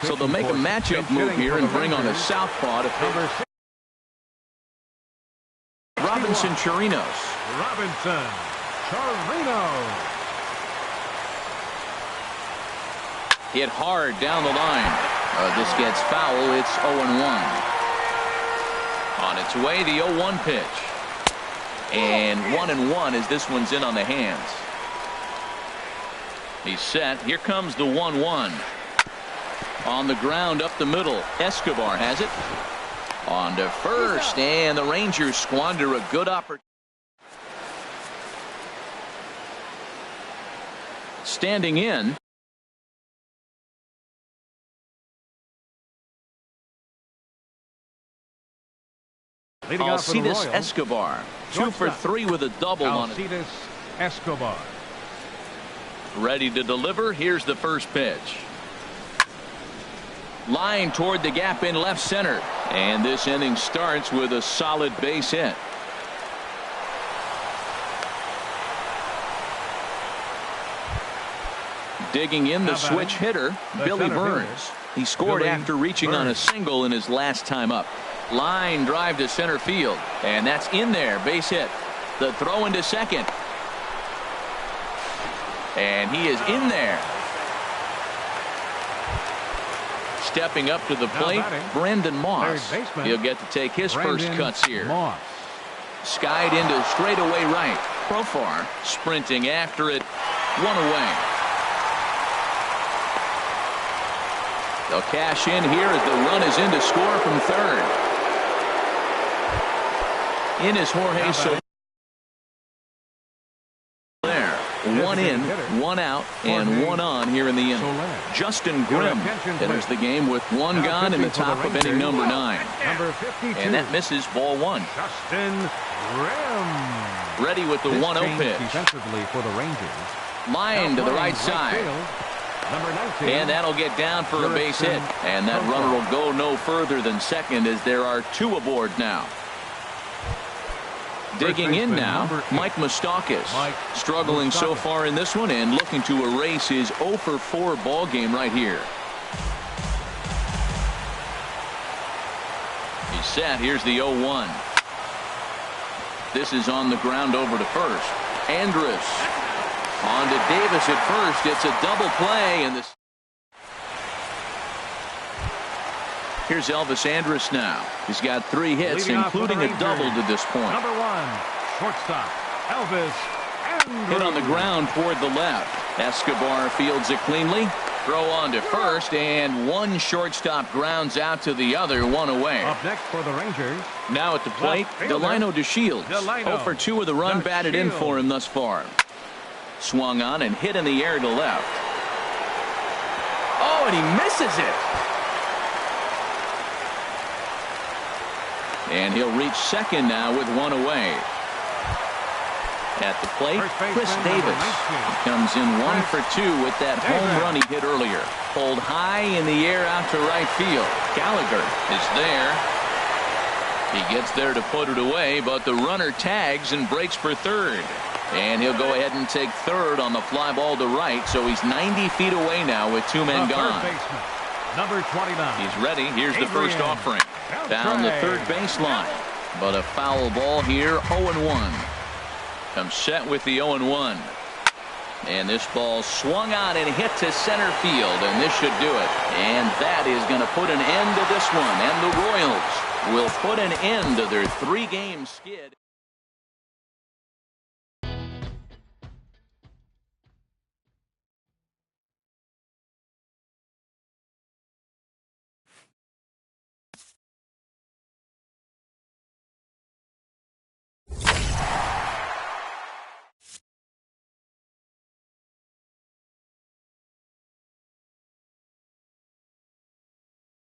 So they'll make a matchup move here and bring on a southpaw to pitch. Robinson Chirinos. Robinson Chirinos. Hit hard down the line. This gets foul. It's 0-1. On its way, the 0-1 pitch. And 1-1 as this one's in on the hands. He's set. Here comes the 1-1. On the ground up the middle. Escobar has it. On to first, and the Rangers squander a good opportunity. Standing in. Alcides Escobar. 2 for 3 with a double on it. Alcides Escobar. Ready to deliver. Here's the first pitch. Line toward the gap in left center. And this inning starts with a solid base hit. Digging in the switch hitter, Billy Burns. He scored after reaching on a single in his last time up. Line drive to center field. And that's in there. Base hit. The throw into second. And he is in there. Stepping up to the plate, Brandon Moss. He'll get to take his first cuts here. Skied into straightaway right. Profar sprinting after it. 1 away. They'll cash in here as the run is in to score from third. In is Jorge Soler. 1 in, 1 out, and 1 on here in the inning. Justin Grimm enters the game with 1 gone in the top of inning number 9. And that misses ball 1. Justin Grimm. Ready with the 1-0 pitch. Defensively for the Rangers. Line to the right side. And that'll get down for a base hit. And that runner will go no further than second as there are 2 aboard now. Digging in now, Mike Moustakas. Struggling so far in this one and looking to erase his 0 for 4 ball game right here. He's set. Here's the 0-1. This is on the ground over to first. Andrus on to Davis at first. It's a double play, and this. Here's Elvis Andrus now. He's got 3 hits, including a double to this point. Number 1, shortstop, Elvis Andrus. Hit on the ground toward the left. Escobar fields it cleanly. Throw on to first, and 1 shortstop grounds out to the other. 1 away. Up next for the Rangers. Now at the plate, Delino DeShields. 0 for 2 with a run batted in for him thus far. Swung on and hit in the air to left. Oh, and he misses it. And he'll reach second now with 1 away. At the plate, Chris baseman, Davis. number 19. He comes in 1 for 2 with that home run he hit earlier. Pulled high in the air out to right field. Gallagher is there. He gets there to put it away, but the runner tags and breaks for third. And he'll go ahead and take third on the fly ball to right, so he's 90 feet away now with 2 men gone. Third baseman, number 29. He's ready. Here's the first offering. Down the third baseline. But a foul ball here, 0-1. Comes set with the 0-1. And this ball swung on and hit to center field, and this should do it. And that is going to put an end to this one. And the Royals will put an end to their 3-game skid.